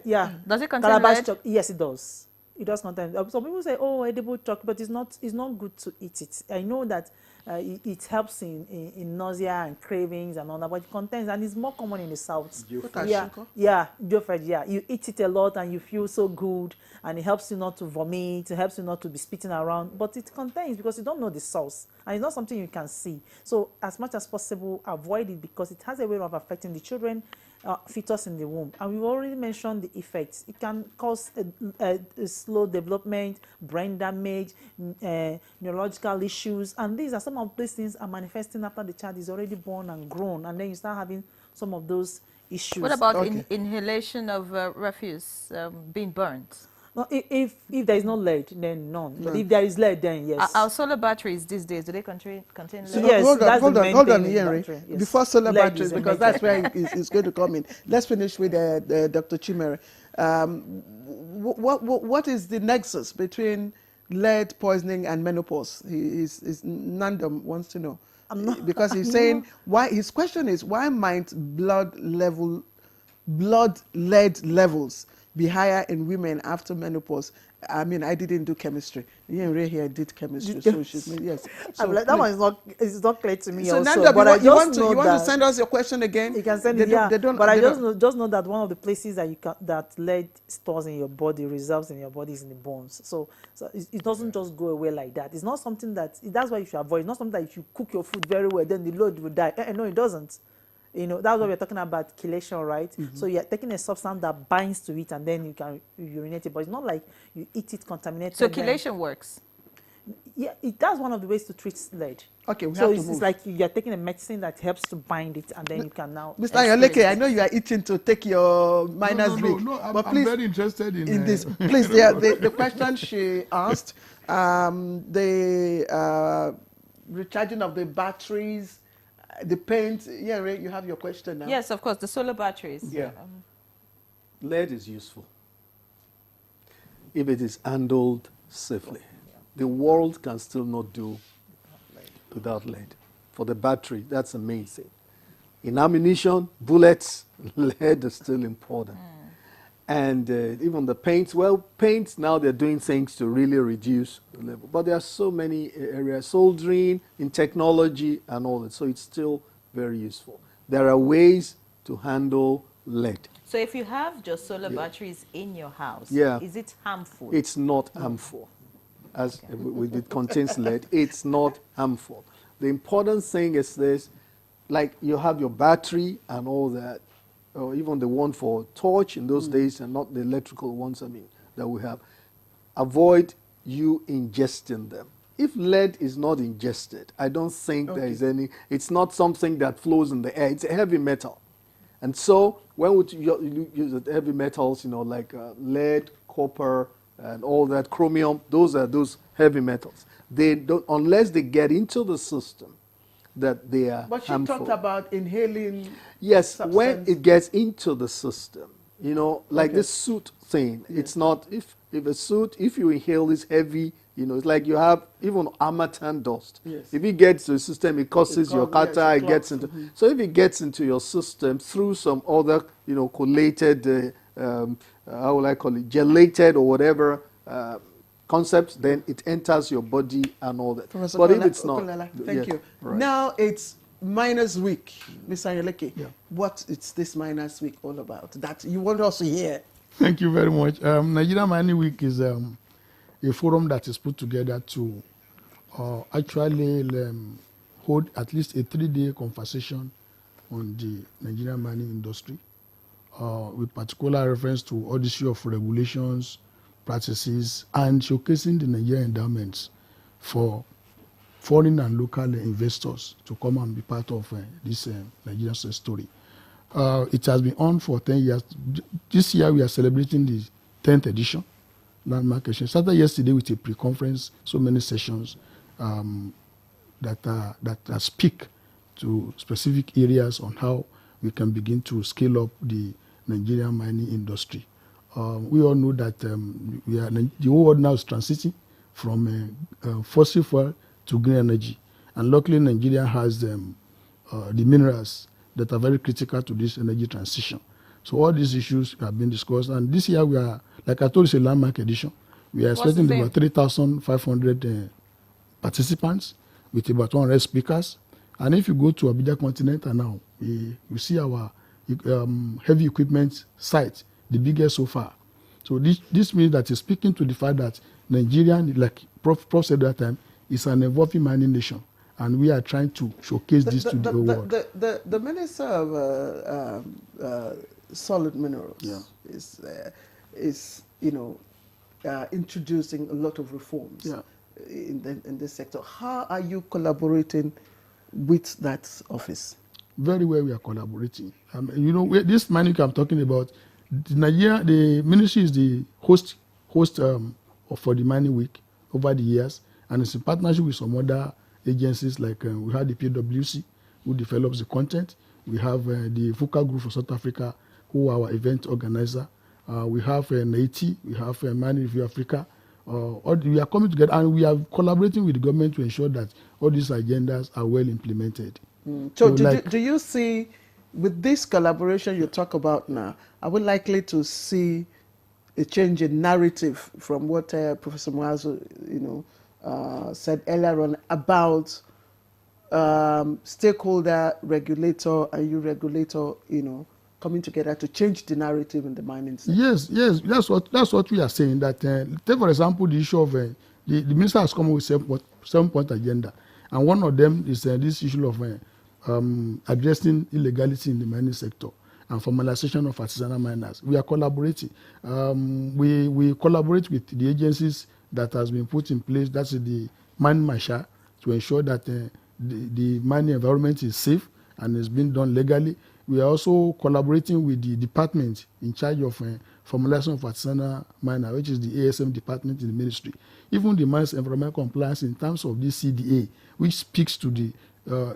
Yeah. Does it contain Calabash lead? chalk? Yes, it does. It does contain. Some people say, "Oh, edible chalk," but it's not. It's not good to eat it. I know that it helps in nausea and cravings and all that, but it contains, and it's more common in the south. Yeah, you eat it a lot and you feel so good, and it helps you not to vomit. It helps you not to be spitting around, but it contains because you don't know the source, and it's not something you can see. So as much as possible, avoid it because it has a way of affecting the children. Fetus in the womb, and we've already mentioned the effects. It can cause a slow development, brain damage, neurological issues, and these are some of these things are manifesting after the child is already born and grown, and then you start having some of those issues. What about inhalation of refuse being burnt? No, if there is no lead, then none. But if there is lead, then yes. Our solar batteries these days, do they contain lead? So yes, hold on, Henry. Yes. Before solar lead batteries, because that's where it's going to come in. Let's finish with Dr. Chimere. What is the nexus between lead poisoning and menopause? Nandom wants to know. Because he's saying, why? His question is, why might blood lead levels be higher in women after menopause? I mean, I didn't do chemistry. Ray here did chemistry, so she's yes. So that one is not clear to me. So also, Nanda, but you want to send us your question again? You can send it. But I just know that one of the places that that lead stores in your body, reserves in your body, is in the bones. So it doesn't just go away like that. It's not something that's why you should avoid. It's not something that if you cook your food very well, then the load will die. No, it doesn't. You know, that's what we're talking about, chelation, right? So you're taking a substance that binds to it and then you can urinate it, but it's not like you eat it contaminated. So chelation works? Yeah, that's one of the ways to treat lead. Okay, so it's like you're taking a medicine that helps to bind it and then you can now... Mr. Ayoleke, I know you are itching to take your miner's break. No, but I'm very interested in this. Please, the question she asked, the recharging of the batteries, the paint. Yeah, Ray, you have your question now. Yes, of course, the solar batteries. Yeah. Lead is useful if it is handled safely. The world can still not do without lead. For the battery, that's amazing. In ammunition, bullets, lead is still important. And even the paints, paints now they're doing things to really reduce the level. But there are so many areas, soldering, in technology and all that. So it's still very useful. There are ways to handle lead. So if you have just solar batteries in your house, is it harmful? It's not harmful. As it contains lead, it's not harmful. The important thing is this, like you have your battery and all that, or even the one for torch in those days and not the electrical ones, that we have. Avoid you ingesting them. If lead is not ingested, I don't think there is any, it's not something that flows in the air. It's a heavy metal. And so when we use heavy metals, like lead, copper, and all that, chromium, those are those heavy metals. They don't, unless they get into the system, that they are But she harmful. talked about inhaling. Yes, substance. when it gets into the system, You know, like Okay. this soot thing. It's not, if a soot, if you inhale this heavy, you know, it's like you have even harmattan dust. Yes. If it gets to the system, it causes your Yes, catarrh, it it gets clogs. into, Mhm. so if it gets into your system through some other, you know, collated, how will I call it, gelated or whatever concepts, then it enters your body and all that. Professor But if it's not, Okolala, thank yeah, you. right. Now it's Miners Week, Mr. Ayoleke. What is this Miners Week all about that you want us to hear? Thank you very much. Nigeria Mining Week is a forum that is put together to actually hold at least a 3-day conversation on the Nigerian mining industry, with particular reference to all the issue of regulations, practices, and showcasing the Nigerian endowments for foreign and local investors to come and be part of this Nigerian success story. It has been on for 10 years. This year we are celebrating the 10th edition. Landmark edition. Started yesterday with a pre-conference, so many sessions that speak to specific areas on how we can begin to scale up the Nigerian mining industry. We all know that the whole world now is transiting from fossil fuel to green energy. And luckily, Nigeria has the minerals that are very critical to this energy transition. So all these issues have been discussed. And this year we are, like I told you, it's a landmark edition. We are expecting about 3,500 participants with about 100 speakers. And if you go to Abuja Continental now, you see our heavy equipment site, the biggest so far. So this means that it's speaking to the fact that Nigeria, like Prof said that time, is an evolving mining nation. And we are trying to showcase this to the whole world. The Minister of Solid Minerals is you know, introducing a lot of reforms in this sector. How are you collaborating with that office? Very well, we are collaborating. You know, this mining I'm talking about, the ministry is the host for the mining week over the years, and it's in partnership with some other agencies like we have the PwC, who develops the content. We have the Fuka Group for South Africa, who are our event organizer. We have NAITI, we have Mining Review Africa. We are coming together and we are collaborating with the government to ensure that all these agendas are well implemented. So do you see, with this collaboration you talk about now, are we likely to see a change in narrative from what Professor Muazu, said earlier on about stakeholder, regulator, and you regulator, coming together to change the narrative in the mining sector? Yes, that's what we are saying. That take for example the issue of the minister has come up with 7-point agenda, and one of them is this issue of addressing illegality in the mining sector and formalization of artisanal miners. We are collaborating. We collaborate with the agencies that has been put in place. That's the mining marshal, to ensure that the mining environment is safe and is being done legally. We are also collaborating with the department in charge of formulation of artisanal miner, which is the ASM department in the ministry. Even the mine's environmental compliance in terms of this CDA, which speaks to the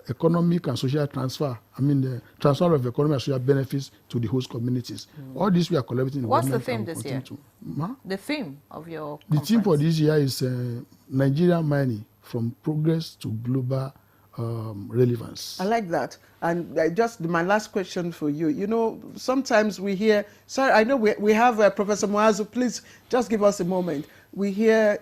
economic and social transfer, the transfer of economic and social benefits to the host communities. All this we are collaborating. What's the theme this year? The theme of your conference? The theme for this year is Nigerian mining, from progress to global relevance. I like that. And just my last question for you. Sometimes we hear, sorry, I know we have Professor Muazu, please just give us a moment. We hear,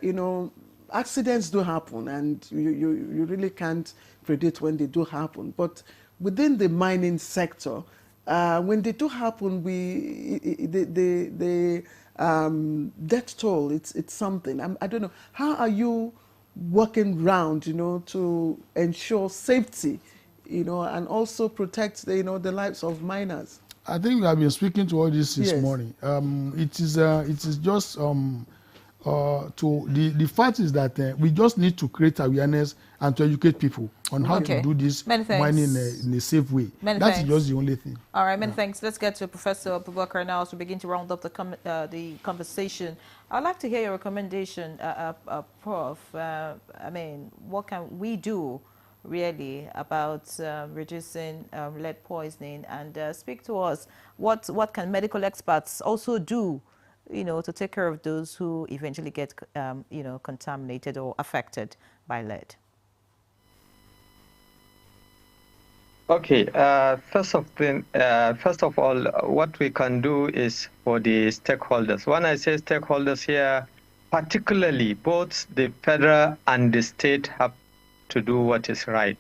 accidents do happen and you really can't predict when they do happen. But within the mining sector, when they do happen, the death toll, it's something. I don't know. How are you working round, to ensure safety, and also protect the lives of miners? I think we have been speaking to all this morning. It is just the fact is that we just need to create awareness and to educate people on how to do this mining in a safe way. That's just the only thing. All right, many thanks. Let's get to Professor Abubakar now as we begin to round up the conversation. I'd like to hear your recommendation, Prof. What can we do really about reducing lead poisoning, and speak to us. What can medical experts also do, to take care of those who eventually get, contaminated or affected by lead? Okay, first of all, what we can do is for the stakeholders. When I say stakeholders here, particularly both the federal and the state have to do what is right.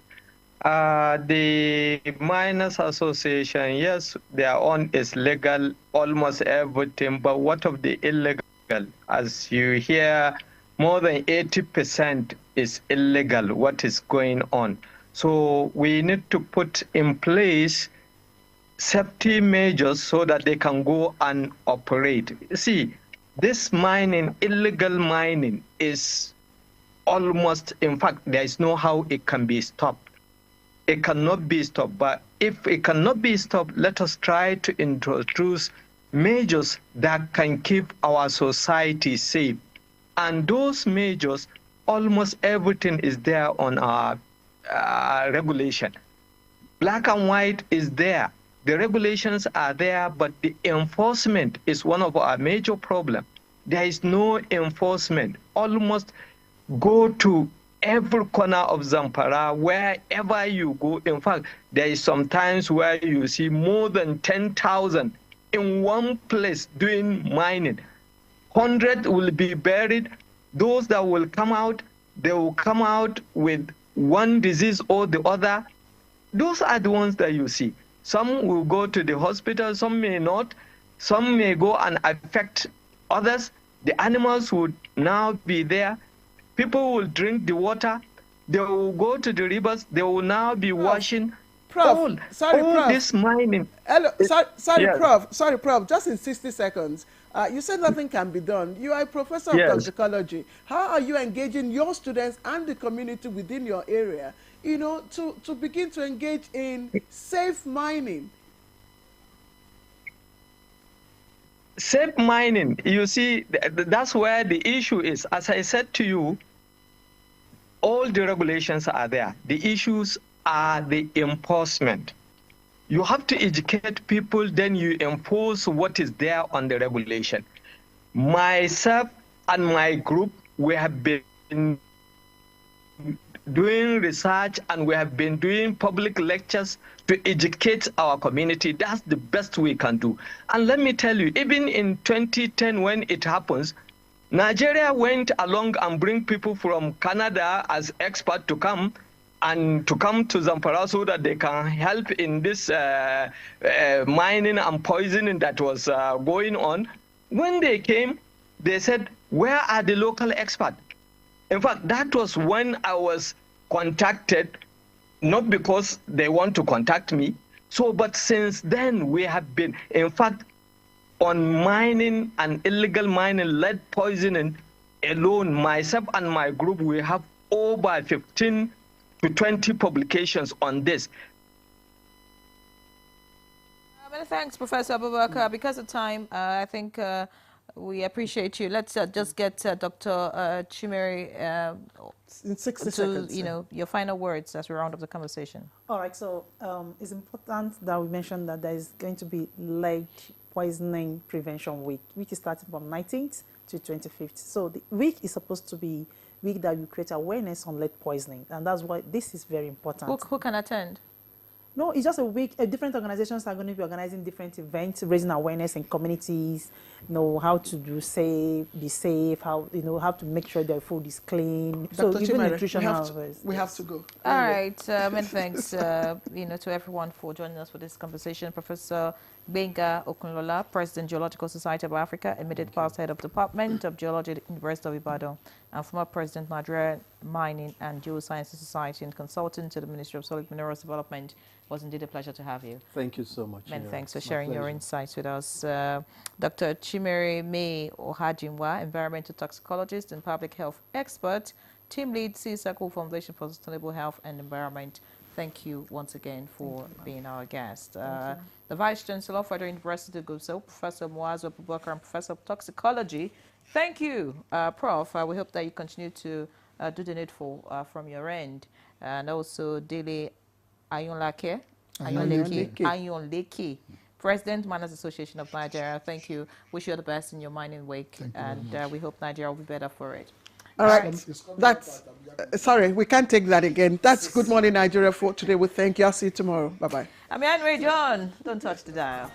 The miners association, yes, their own is legal, almost everything, but what of the illegal? As you hear, more than 80% is illegal, what is going on. So we need to put in place safety measures so that they can go and operate. See, this mining, illegal mining, is almost, in fact, there is no how it can be stopped. It cannot be stopped, but if it cannot be stopped, let us try to introduce measures that can keep our society safe. And those measures, almost everything is there on our regulation. Black and white is there. The regulations are there, but the enforcement is one of our major problems. There is no enforcement. Almost go to every corner of Zamfara, wherever you go. In fact, there is sometimes where you see more than 10,000 in one place doing mining. 100 will be buried. Those that will come out, they will come out with one disease or the other. Those are the ones that you see. Some will go to the hospital, some may not. Some may go and affect others. The animals would now be there. People will drink the water. They will go to the rivers. They will now be washing. Prof, Prof. This mining. Hello, sorry, yes. Prof. Sorry, Prof. Just in 60 seconds. You said nothing can be done. You are a professor of Yes. toxicology. How are you engaging your students and the community within your area, to begin to engage in safe mining? Safe mining, you see, that's where the issue is. As I said to you, all the regulations are there. The issues are the enforcement. You have to educate people, then you enforce what is there on the regulation. Myself and my group, we have been doing research and we have been doing public lectures to educate our community. That's the best we can do. And let me tell you, even in 2010 when it happens, Nigeria went along and bring people from Canada as experts to come to Zamfara so that they can help in this mining and poisoning that was going on. When they came, they said, where are the local experts? In fact, that was when I was contacted, not because they want to contact me. So, but since then, we have been, in fact, on mining and illegal mining, lead poisoning alone, myself and my group, we have over 15 to 20 publications on this. Many thanks, Professor Abubakar. Because of time, I think we appreciate you. Let's just get Dr. Chimere in 60 to, seconds. Your final words as we round up the conversation. All right, so it's important that we mention that there is going to be lead poisoning prevention week, which is starting from 19th to 25th. So the week is supposed to be week that you create awareness on lead poisoning, and that's why this is very important. Who can attend? No, it's just a week. Different organizations are going to be organizing different events, raising awareness in communities, how to be safe, how how to make sure their food is clean. Dr. So even nutritional. We have to go. All right. Many thanks, to everyone for joining us for this conversation. Professor Benga Okunlola, President, Geological Society of Africa, immediate past head of Department of Geology at the University of Ibadan, and former President, Nigeria Mining and Geosciences Society, and consultant to the Ministry of Solid Minerals Development. It was indeed a pleasure to have you. Thank you so much. Many thanks for It's my sharing your pleasure. insights with us. Dr. Chimere May Ohajinwa, environmental toxicologist and public health expert, team lead, C-Circle Foundation for Sustainable Health and Environment. Thank you once again for being our guest. The Vice Chancellor of Federal University of Gusau, Professor Muazu Abubakar, and Professor of Toxicology. Thank you, Prof. We hope that you continue to do the needful from your end. and also Dele Ayonlake, Ayonleke. President, Miners Association of Nigeria. Thank you. Wish you all the best in your mining week, and we hope Nigeria will be better for it. All right. That's sorry, we can't take that again. That's Good Morning Nigeria for today. We thank you. I'll see you tomorrow. Bye bye. I'm Henry John. Don't touch the dial.